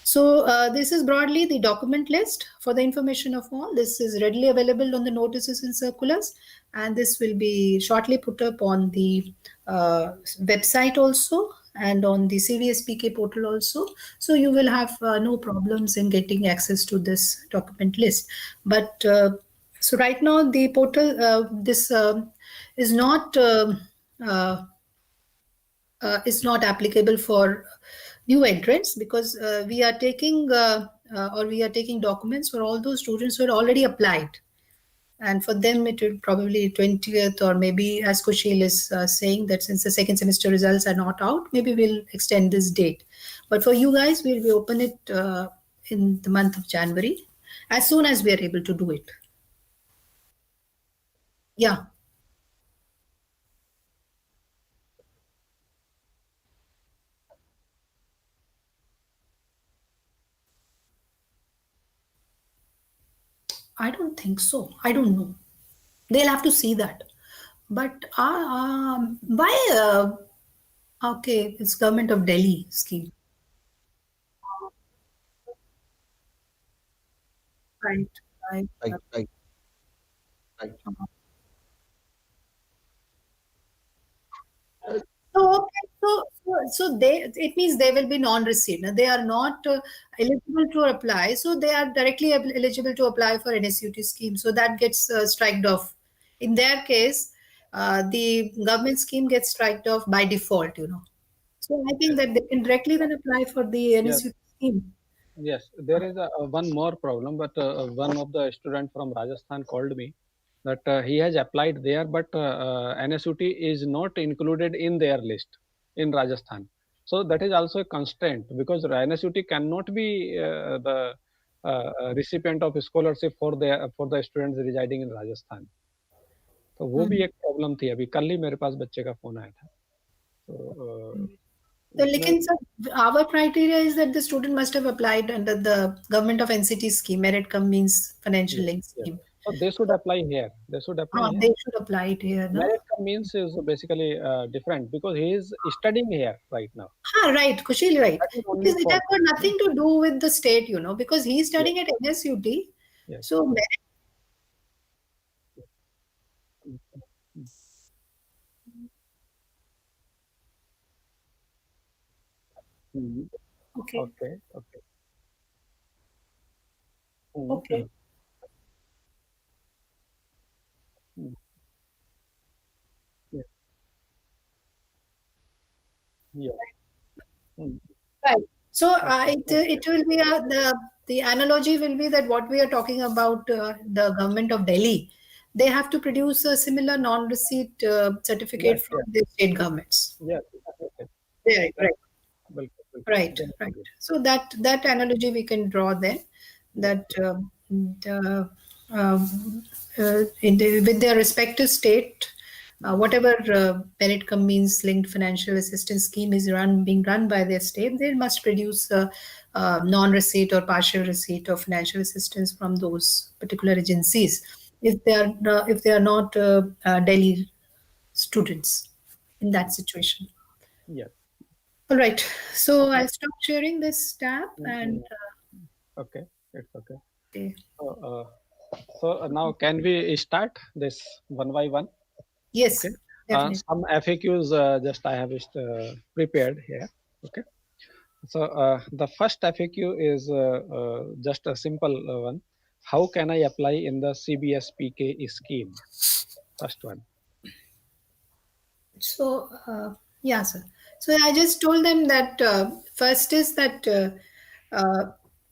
B: So this is broadly the document list for the information of all. This is readily available on the notices and circulars, and this will be shortly put up on the website also and on the CVSPK portal also. So you will have no problems in getting access to this document list. But so right now the portal, this is not applicable for new entrants because we are taking documents for all those students who had already applied. And for them, it will probably 20th, or maybe as Kushil is saying that since the second semester results are not out, maybe we'll extend this date. But for you guys, we'll open it in the month of January, as soon as we are able to do it. Yeah. I don't think so. I don't know. They'll have to see that. But why Okay, it's Government of Delhi scheme. Right, right.
C: Right, right, right.
B: So, okay, so it means they will be non-receipt. Now, they are not eligible to apply, so they are directly eligible to apply for NSUT scheme. So that gets striked off. In their case, the government scheme gets striked off by default. So I think that they can directly then apply for the
A: Yes.
B: NSUT scheme.
A: Yes, there is one more problem, but one of the student from Rajasthan called me that he has applied there, but NSUT is not included in their list in Rajasthan. So that is also a constraint because NSUT cannot be the recipient of scholarship for the students residing in Rajasthan. तो वो भी एक problem थी अभी कल ही मेरे पास बच्चे का फोन आया था तो
B: So,
A: उसमें
B: लेकिन sir, our criteria is that the student must have applied under the government of NCT scheme, merit cum means financial
A: yes,
B: link
A: yes.
B: scheme.
A: So they should apply here. They should apply here.
B: They should apply it here, no?
A: Merit cum means is basically different because he is studying here right now.
B: Right, Kushil, right.
A: That is only
B: Because it
A: for
B: has got nothing to do with the state, because he's studying at NSUT.
A: yes.
B: So, merit.
A: Mhm.
B: Okay,
A: Okay. Okay.
B: okay.
A: Mhm. Yeah. Yeah. Mhm.
B: Right. So
A: Okay.
B: it will be the analogy will be that what we are talking about the government of Delhi, they have to produce a similar non-receipt certificate
A: Yes.
B: from
A: Yes.
B: the state governments.
A: Yes. Okay.
B: Right, right,
A: बिल्कुल, बिल्कुल.
B: right,
A: Then
B: right.
A: good.
B: So that analogy we can draw then that with their respective state. Whatever merit cum means linked financial assistance scheme is being run by their state, they must produce non-receipt or partial receipt of financial assistance from those particular agencies if they are not Delhi students in that situation.
A: Yes.
B: All right, so
A: Okay.
B: I'll stop sharing this tab and
A: Okay. It's okay.
B: okay.
A: So now can we start this one by one?
B: Yes,
A: Okay.
B: definitely.
A: Some FAQs just I have prepared here. Okay. So the first FAQ is just a simple one. How can I apply in the CBSPK scheme? First one.
B: So, yeah, sir. So I just told them that first is that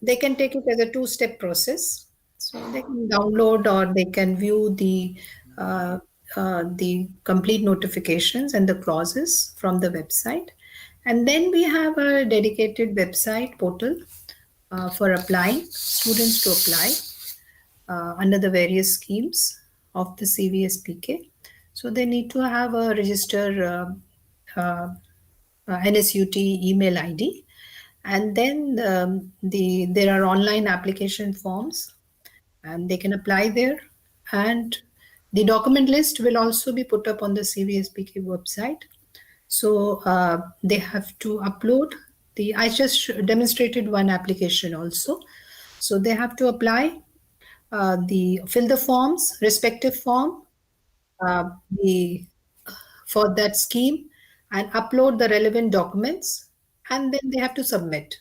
B: they can take it as a two-step process. So they can download or they can view the complete notifications and the clauses from the website. And then we have a dedicated website portal for applying, students to apply under the various schemes of the CVSPK. So they need to have a register NSUT email ID, and then there are online application forms, and they can apply there. And the document list will also be put up on the CVSPK website. So they have to upload I just demonstrated one application also. So they have to apply fill the forms, respective form, for that scheme, and upload the relevant documents, and then they have to submit.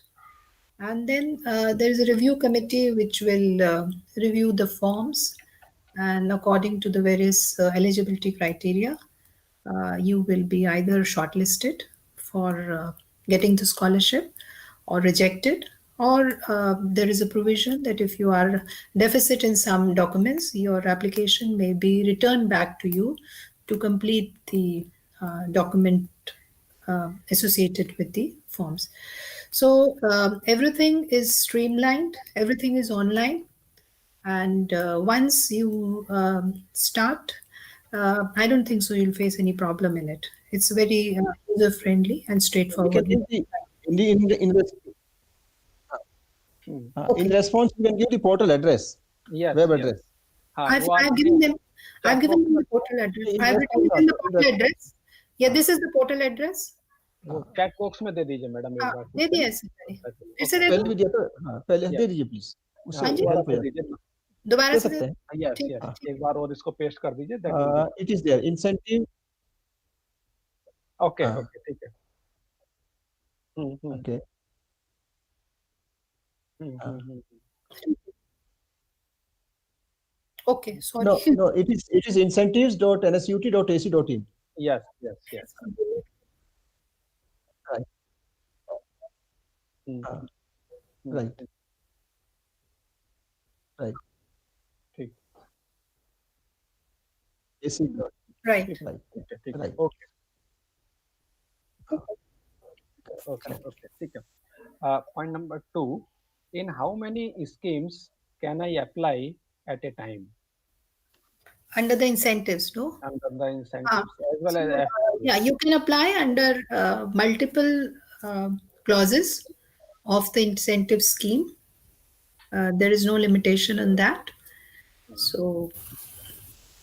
B: And then there is a review committee which will review the forms, and according to the various eligibility criteria, you will be either shortlisted for getting the scholarship or rejected, or there is a provision that if you are deficit in some documents, your application may be returned back to you to complete the document associated with the forms. So everything is streamlined, everything is online, and once you start, I don't think so you'll face any problem in it. It's very user friendly and
C: We
B: straightforward.
C: can give in response, you can give the portal address,
A: Yes.
C: web
A: yes.
C: address.
B: I've given them. I've given them the portal address. I've written in the portal address. Yeah, this is the portal address.
A: वो chat box में दे दीजिए madam एक
B: हाँ,
A: बार।
B: दे दिया ऐसे फिर से दे
C: पहले
B: दो,
C: भी दिया था, हाँ पहले
A: Yes.
C: दे दीजिए प्लीज, उससे
A: हाँ,
B: जी।
A: दोबारा
C: हेल्प हो
A: दे
C: जाती
A: दीजिए।
B: दोबारा
C: दे
B: से दे
C: सकते हैं।
A: यस
B: ठीक
A: यस,
B: है,
A: एक बार और इसको पेस्ट कर दीजिए, that will be
C: it is there incentive.
A: Okay
C: हाँ,
A: ओके, ठीक है। हम्म।
C: ओके, हाँ।
A: Hmm.
B: Okay
C: No,
B: sorry.
C: no, it is incentives.nsut.ac.in.
A: Yes yes yes.
C: Right,
A: hmm
C: हाँ,
A: हम्म,
C: right,
A: हम्म,
C: right.
A: ठीक
C: AC dot,
B: राइट,
C: right,
A: ठीक है,
C: right.
A: Okay okay
C: Correct.
A: Okay, ठीक है। Point number 2, in how many schemes can I apply at a time
B: under the incentives, no?
A: under the incentives as well
B: So,
A: as
B: yeah, you can apply under multiple clauses of the incentive scheme. There is no limitation on that. So,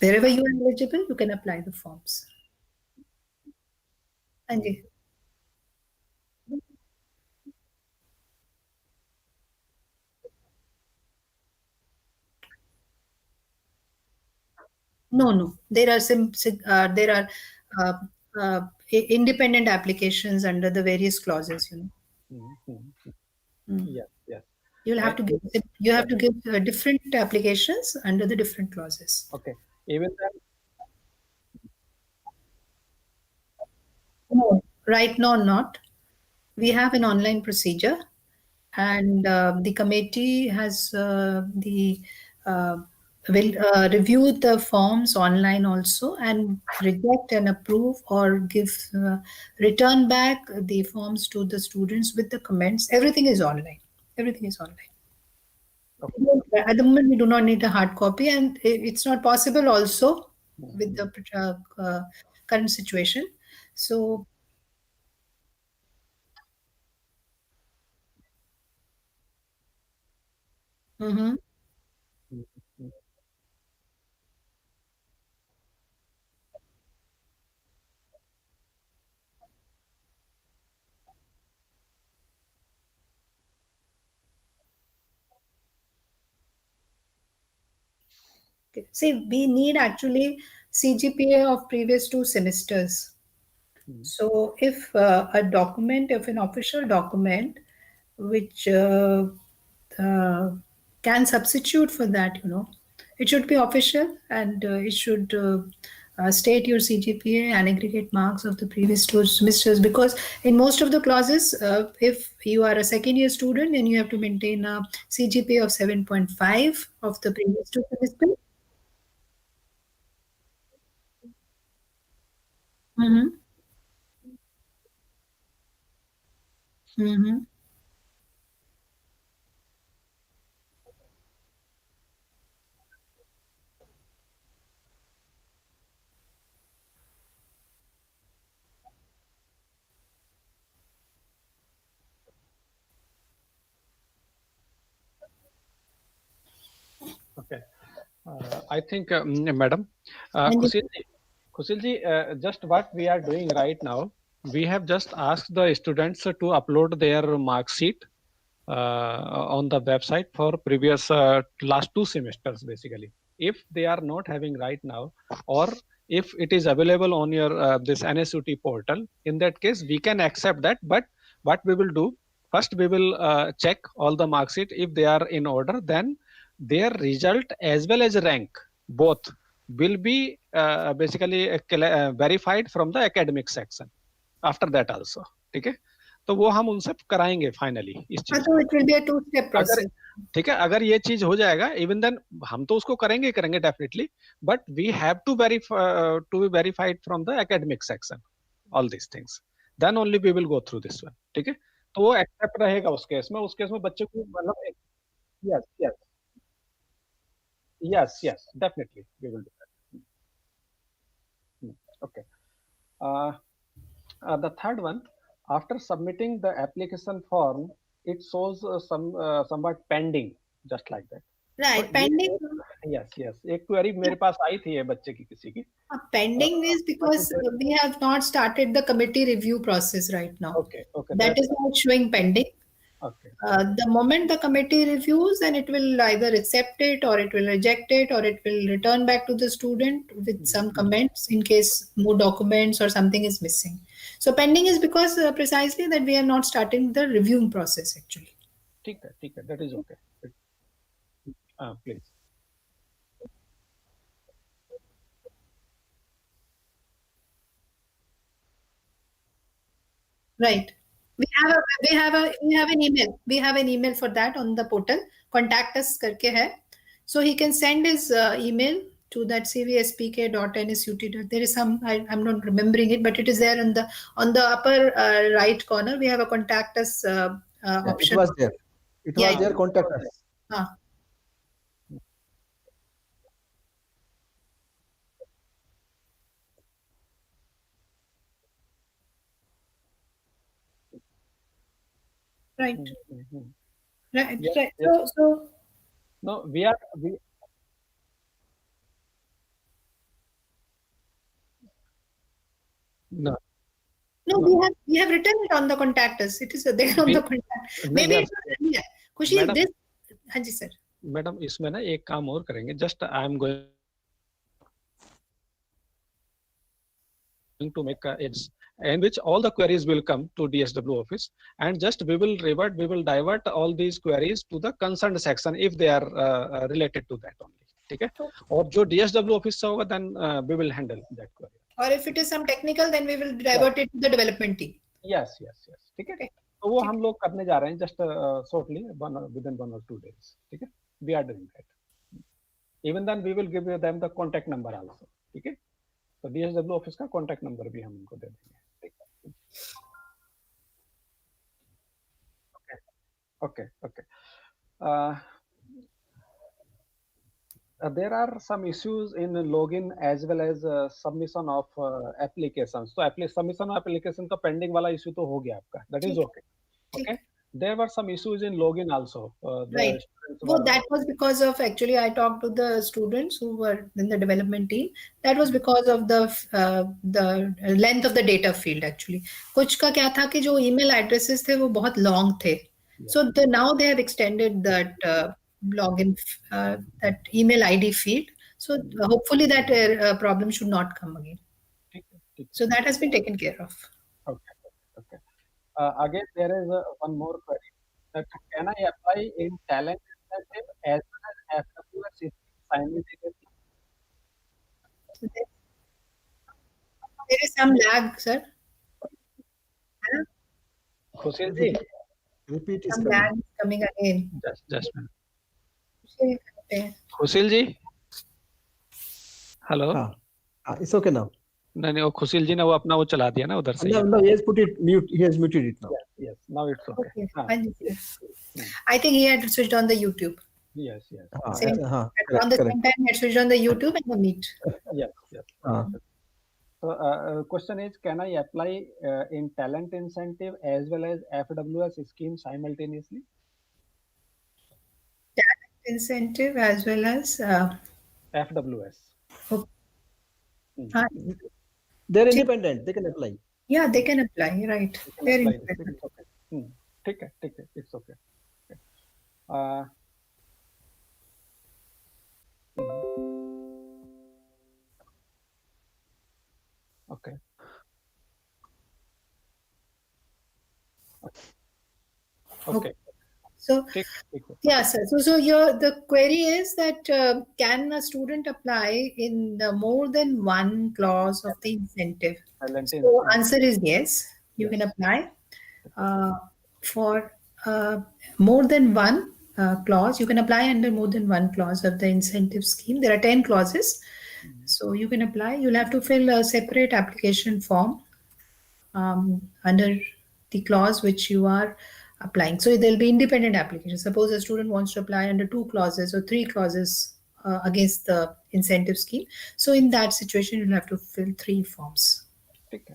B: wherever you are eligible, you can apply the forms. Anji. No. There are uh, independent applications under the various clauses. Mm.
A: yes yes.
B: You'll have to give different applications under the different clauses.
A: Okay, even then,
B: No, right now not. We have an online procedure, and the committee has will review the forms online also and reject and approve or give return back the forms to the students with the comments. Everything is online. Everything is online.
A: okay.
B: At the moment, we do not need a hard copy, and it's not possible also with the current situation. So, mhm.
A: Mhm.
B: Okay. See, we need actually CGPA of previous 2 semesters. So, if if an official document which can substitute for that, it should be official, and it should state your CGPA and aggregate marks of the previous 2 semesters. Because in most of the clauses, if you are a second year student, then you have to maintain a CGPA of 7.5 of the previous 2 semesters. Mm-hmm. Mm-hmm.
A: Okay. I think, Madam,
B: And
A: Kushilji, just what we are doing right now, we have just asked the students to upload their mark sheet on the website for previous last 2 semesters, basically. If they are not having right now, or if it is available on your this NSUT portal, in that case, we can accept that. But what we will do, first we will check all the mark sheet. If they are in order, then their result as well as rank both will be basically verified from the academic section after that also. ठीक है, तो वो हम उनसे कराएंगे finally इस चीज
B: so
A: को।
B: it will be a 2-step
A: अगर
B: process.
A: ठीक है, अगर ये चीज हो जाएगा, इवन देन हम तो उसको करेंगे definitely, but we have to be verified from the academic section all this things, then only we will go through this one. ठीक है, तो वो एक्सेप्ट रहेगा उस केस में बच्चे को मतलब। Yes yes yes, definitely we will do that. Okay. uh, the third one, after submitting the application form, it shows somewhat pending, just like that. So
B: Right. Pending.
A: Yes, yes. एक query मेरे पास आई थी ये बच्चे की किसी की.
B: Pending is because we have not started the committee review process right now.
A: Okay, okay.
B: That is not showing pending.
A: Okay.
B: The moment the committee reviews, then it will either accept it or it will reject it or it will return back to the student with some comments in case more documents or something is missing. So pending is because precisely that we are not starting the reviewing process actually.
A: ठीक है. That is okay. Please.
B: Right. We have an email. We have an email for that on the portal. Contact us करके है. So he can send his email to that cvspk.nsut. There is some I'm not remembering it, but it is there on the upper right corner. We have a contact us option.
C: It was there. It was there. Contact us.
B: Right. Right.
A: Yes,
B: Right.
A: yes.
B: So
A: No, no.
B: No, we have written it on the contact us. It is there on the contact. Maybe it's earlier. Khushi,
A: Madam,
B: this. हाँ जी sir.
A: Madam इसमें ना एक काम और करेंगे. Just I am going to make it's in which all the queries will come to DSW office, and just we will divert all these queries to the concerned section if they are related to that only. ठीक है. और जो DSW office से होगा then we will handle that query.
B: Or if it is some technical, then we will divert it to the development team.
A: Yes. ठीक है. तो वो हम लोग करने जा रहे हैं just shortly within 1 or 2 days. ठीक है. We are doing that. Even then we will give them the contact number also. ठीक है. तो DSW ऑफिस का कॉन्टैक्ट नंबर भी हम उनको दे देंगे. Okay. There are some issues in login as well as submission of applications. So submission of application का pending वाला issue तो हो गया आपका. That is okay. Okay. There were some issues in login also.
B: Right. Well, that was because of actually I talked to the students who were in the development team. That was because of the length of the data field actually. कुछ का क्या था कि जो email addresses थे वो बहुत long थे. So now they have extended that login that email ID field. So hopefully that problem should not come again. So that has been taken care of.
A: Okay. Again, there is one more query. That can I apply in talent incentive as well as FWS simultaneously?
B: There is some lag, sir.
A: Khushil ji,
C: repeat is
B: some lag is coming again.
A: Just a minute. Khushil ji, hello.
C: It's okay now.
A: नहीं वो खुशील जी ने वो अपना वो चला दिया ना उधर से.
C: No, he has put it mute. He has muted it now.
A: Yes. Now it's okay.
B: I think he had switched on the YouTube.
A: Yes.
B: On the same time, he had switched on the YouTube and the Meet.
A: Yes. So question is, can I apply in talent incentive as well as FWS scheme simultaneously?
B: Talent incentive as well as
A: FWS.
C: They're independent. They can apply.
B: Yeah, they can apply. Right. They're independent.
A: ठीक है. It's okay. Okay. Okay.
B: So yeah, sir. So the query is that can a student apply in the more than one clause of the incentive? So answer is yes. You can apply for more than one clause. You can apply under more than one clause of the incentive scheme. There are 10 clauses. So you can apply. You'll have to fill a separate application form under the clause which you are applying. So there'll be independent application. Suppose a student wants to apply under 2 clauses or 3 clauses against the incentive scheme. So in that situation, you'll have to fill 3 forms.
A: Okay.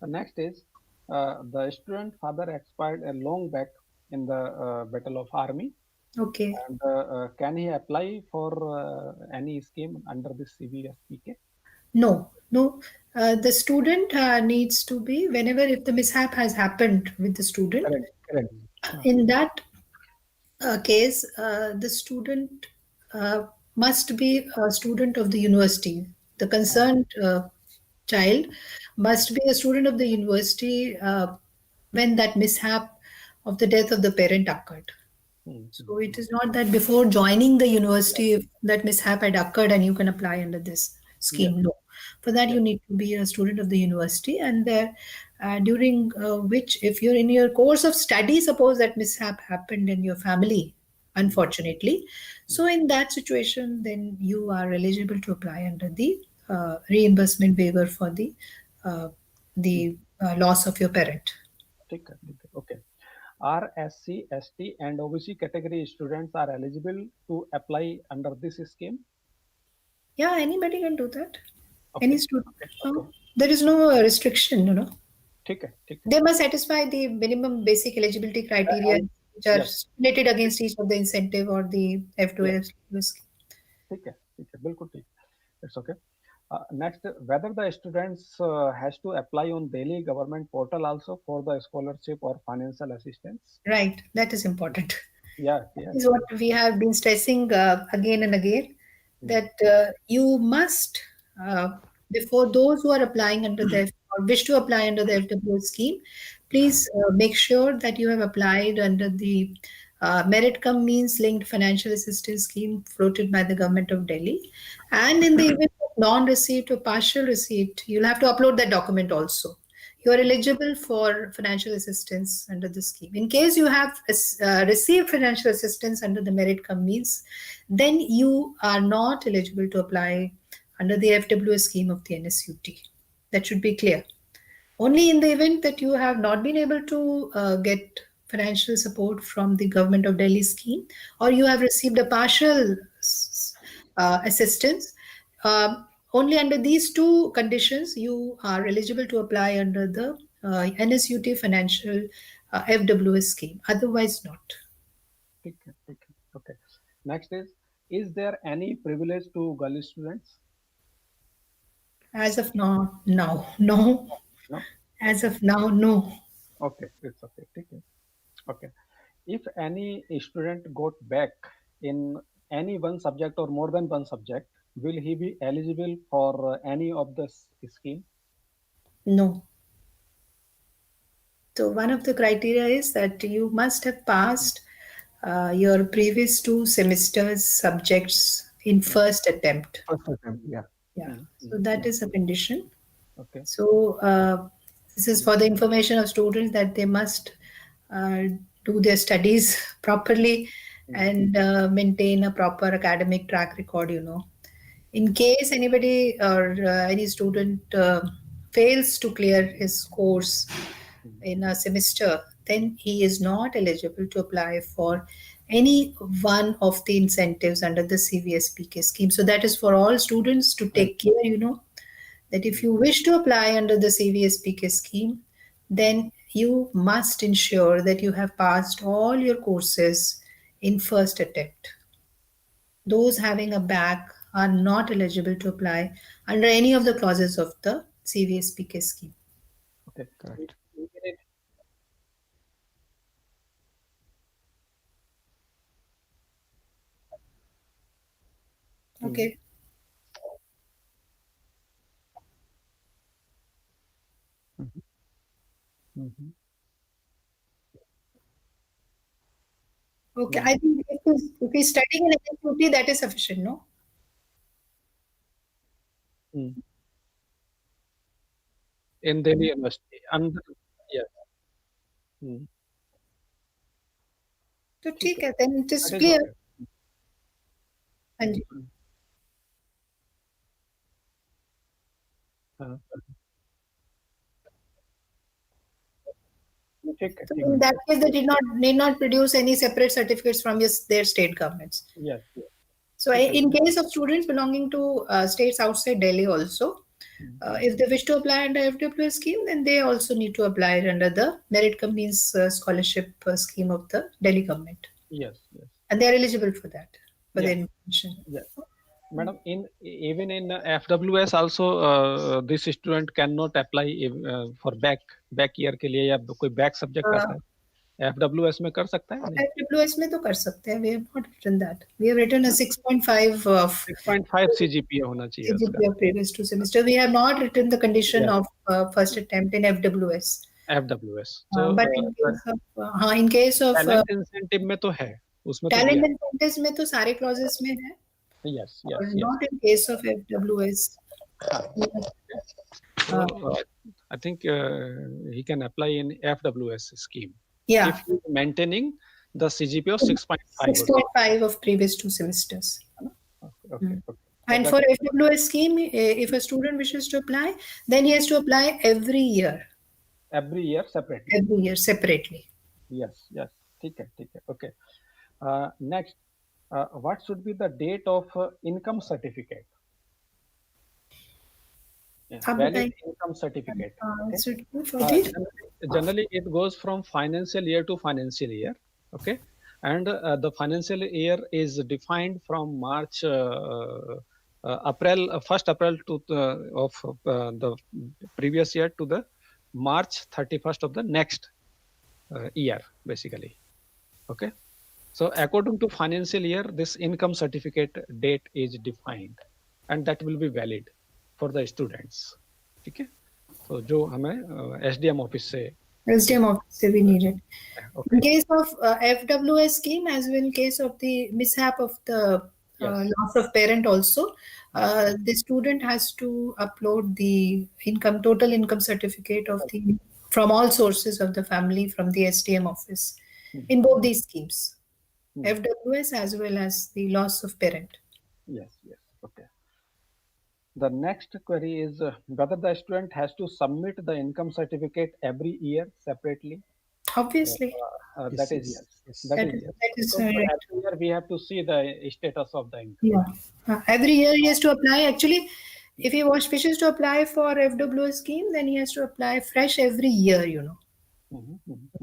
A: The next is the student father expired a long back in the Battle of Army.
B: Okay.
A: And can he apply for any scheme under this CVSPK?
B: No, no. The student needs to be, whenever if the mishap has happened with the student,
C: Correct.
B: in that case, the student uh, must be a student of the university. The concerned child must be a student of the university when that mishap of the death of the parent occurred. So it is not that before joining the university if that mishap had occurred and you can apply under this scheme. No. For that you need to be a student of the university, and there during which, if you're in your course of study, suppose that mishap happened in your family, unfortunately. So in that situation, then you are eligible to apply under the reimbursement waiver for the loss of your parent.
A: Okay. Are SC, ST, and OBC category students are eligible to apply under this scheme?
B: Yeah, anybody can do that.
A: Okay.
B: Any student.
A: Okay.
B: No, there is no restriction, you know.
A: ठीक है.
B: They must satisfy the minimum basic eligibility criteria which are
A: Yes.
B: stipulated against each of the incentive or the F2F scheme.
A: ठीक है, बिल्कुल ठीक. It's okay. Next, whether the students has to apply on Delhi government portal also for the scholarship or financial assistance?
B: Right, that is important.
A: Yeah.
B: This is what we have been stressing again and again, that you must, before those who are applying under the or wish to apply under the FWS scheme, please make sure that you have applied under the merit cum means linked financial assistance scheme floated by the government of Delhi. And in the event of non-receipt or partial receipt, you'll have to upload that document also. You are eligible for financial assistance under the scheme. In case you have received financial assistance under the merit cum means, then you are not eligible to apply under the FWS scheme of the NSUT. That should be clear. Only in the event that you have not been able to get financial support from the government of Delhi scheme, or you have received a partial assistance, only under these two conditions you are eligible to apply under the NSUT financial FWS scheme. Otherwise, not.
A: Okay. Next is there any privilege to girl students?
B: As of now, no. As of now, no.
A: Okay, it's okay. Okay. If any student got back in any one subject or more than one subject, will he be eligible for any of the scheme?
B: No. So one of the criteria is that you must have passed your previous 2 semesters subjects in first attempt.
C: Yeah.
B: So that is a condition.
A: Okay.
B: So this is for the information of students that they must do their studies properly and maintain a proper academic track record, you know. In case anybody or any student fails to clear his course in a semester, then he is not eligible to apply for any one of the incentives under the CVSPK scheme. So that is for all students to take care, you know, that if you wish to apply under the CVSPK scheme, then you must ensure that you have passed all your courses in first attempt. Those having a back are not eligible to apply under any of the clauses of the CVSPK scheme.
A: Okay, correct.
B: Okay. Okay, I think if he's studying in NSUT, that is sufficient, no?
A: In Delhi University. Yes.
B: So ठीक है, then it is
A: That is
B: clear.
A: okay.
B: हाँ जी. So in that case, they need not produce any separate certificates from their state governments.
A: Yes.
B: So in case of students belonging to states outside Delhi also, if they wish to apply under FWS scheme, then they also need to apply under the merit cum means scholarship scheme of the Delhi government.
A: Yes.
B: and they are eligible for that, for the
A: Yeah.
B: intervention.
A: Yeah. Madam, even in FWS also this student cannot apply for back year के लिए या कोई back subject आता है FWS में कर सकता है नहीं?
B: FWS में तो कर सकते हैं. We have not written that. We have written a 6.5 of
A: 6.5 CGPA होना चाहिए उसका.
B: CGPA of previous 2 semesters. We have not written the condition
A: Yeah.
B: of first attempt in FWS.
A: FWS. So
B: but in case of
A: talent incentive में तो है उसमें
B: talent incentives में तो सारे clauses में है.
A: Yes.
B: Not in case of FWS.
A: So, I think he can apply in FWS scheme.
B: Yeah.
A: If he is maintaining the CGPA of 6.5.
B: 6.5 of previous 2 semesters.
A: Okay.
B: And for FWS scheme, if a student wishes to apply, then he has to apply every year.
A: Every year separately.
B: Every year separately.
A: Yes. ठीक है. Okay. Next, what should be the date of income certificate? Valid income certificate. Okay. Generally, it goes from financial year to financial year. Okay, and the financial year is defined from March, April, 1st April to of the previous year to the March 31st of the next year, basically. Okay, so according to financial year, this income certificate date is defined, and that will be valid for the students. Okay, so जो हमें SDM office से
B: we need it.
A: Okay.
B: In case of FWS scheme, as well in case of the mishap of the loss of parent also, the student has to upload the total income certificate of from all sources of the family from the SDM office in both these schemes, FWS as well as the loss of parent.
A: Yes. Okay. The next query is whether the student has to submit the income certificate every year separately.
B: Obviously.
A: That is yes.
B: That is
A: every year we have to see the status of the income.
B: Yeah. Every year he has to apply. Actually, if he wishes to apply for FWS scheme, then he has to apply fresh every year,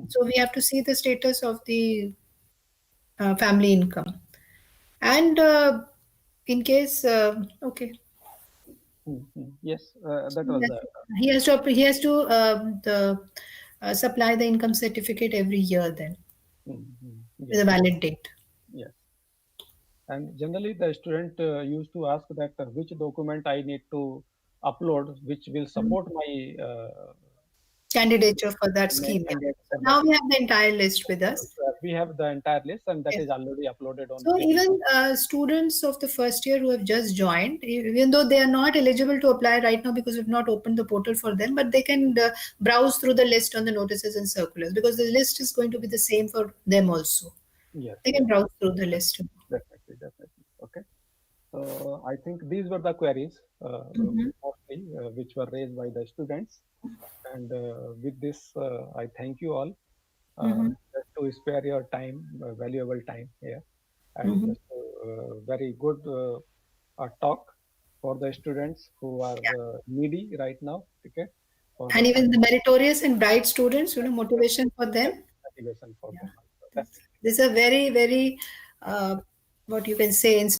B: So we have to see the status of the family income. And in case, okay.
A: Yes, that was
B: he has to supply the income certificate every year then with a valid date.
A: Yes, and generally the student used to ask that which document I need to upload, which will support my
B: candidature for that scheme. So now we have the entire list with us.
A: We have the entire list, and that is already uploaded on.
B: So even students of the first year who have just joined, even though they are not eligible to apply right now because we've not opened the portal for them, but they can browse through the list on the notices and circulars because the list is going to be the same for them also.
A: Yes.
B: They can browse through the list.
A: Definitely. Okay. So I think these were the queries mostly which were raised by the students, and with this I thank you all just to spare your time, valuable time here, and just very good talk for the students who are needy right now. Okay.
B: And even the meritorious and bright students, motivation for them.
A: Motivation for them.
B: This is a very, very what you can say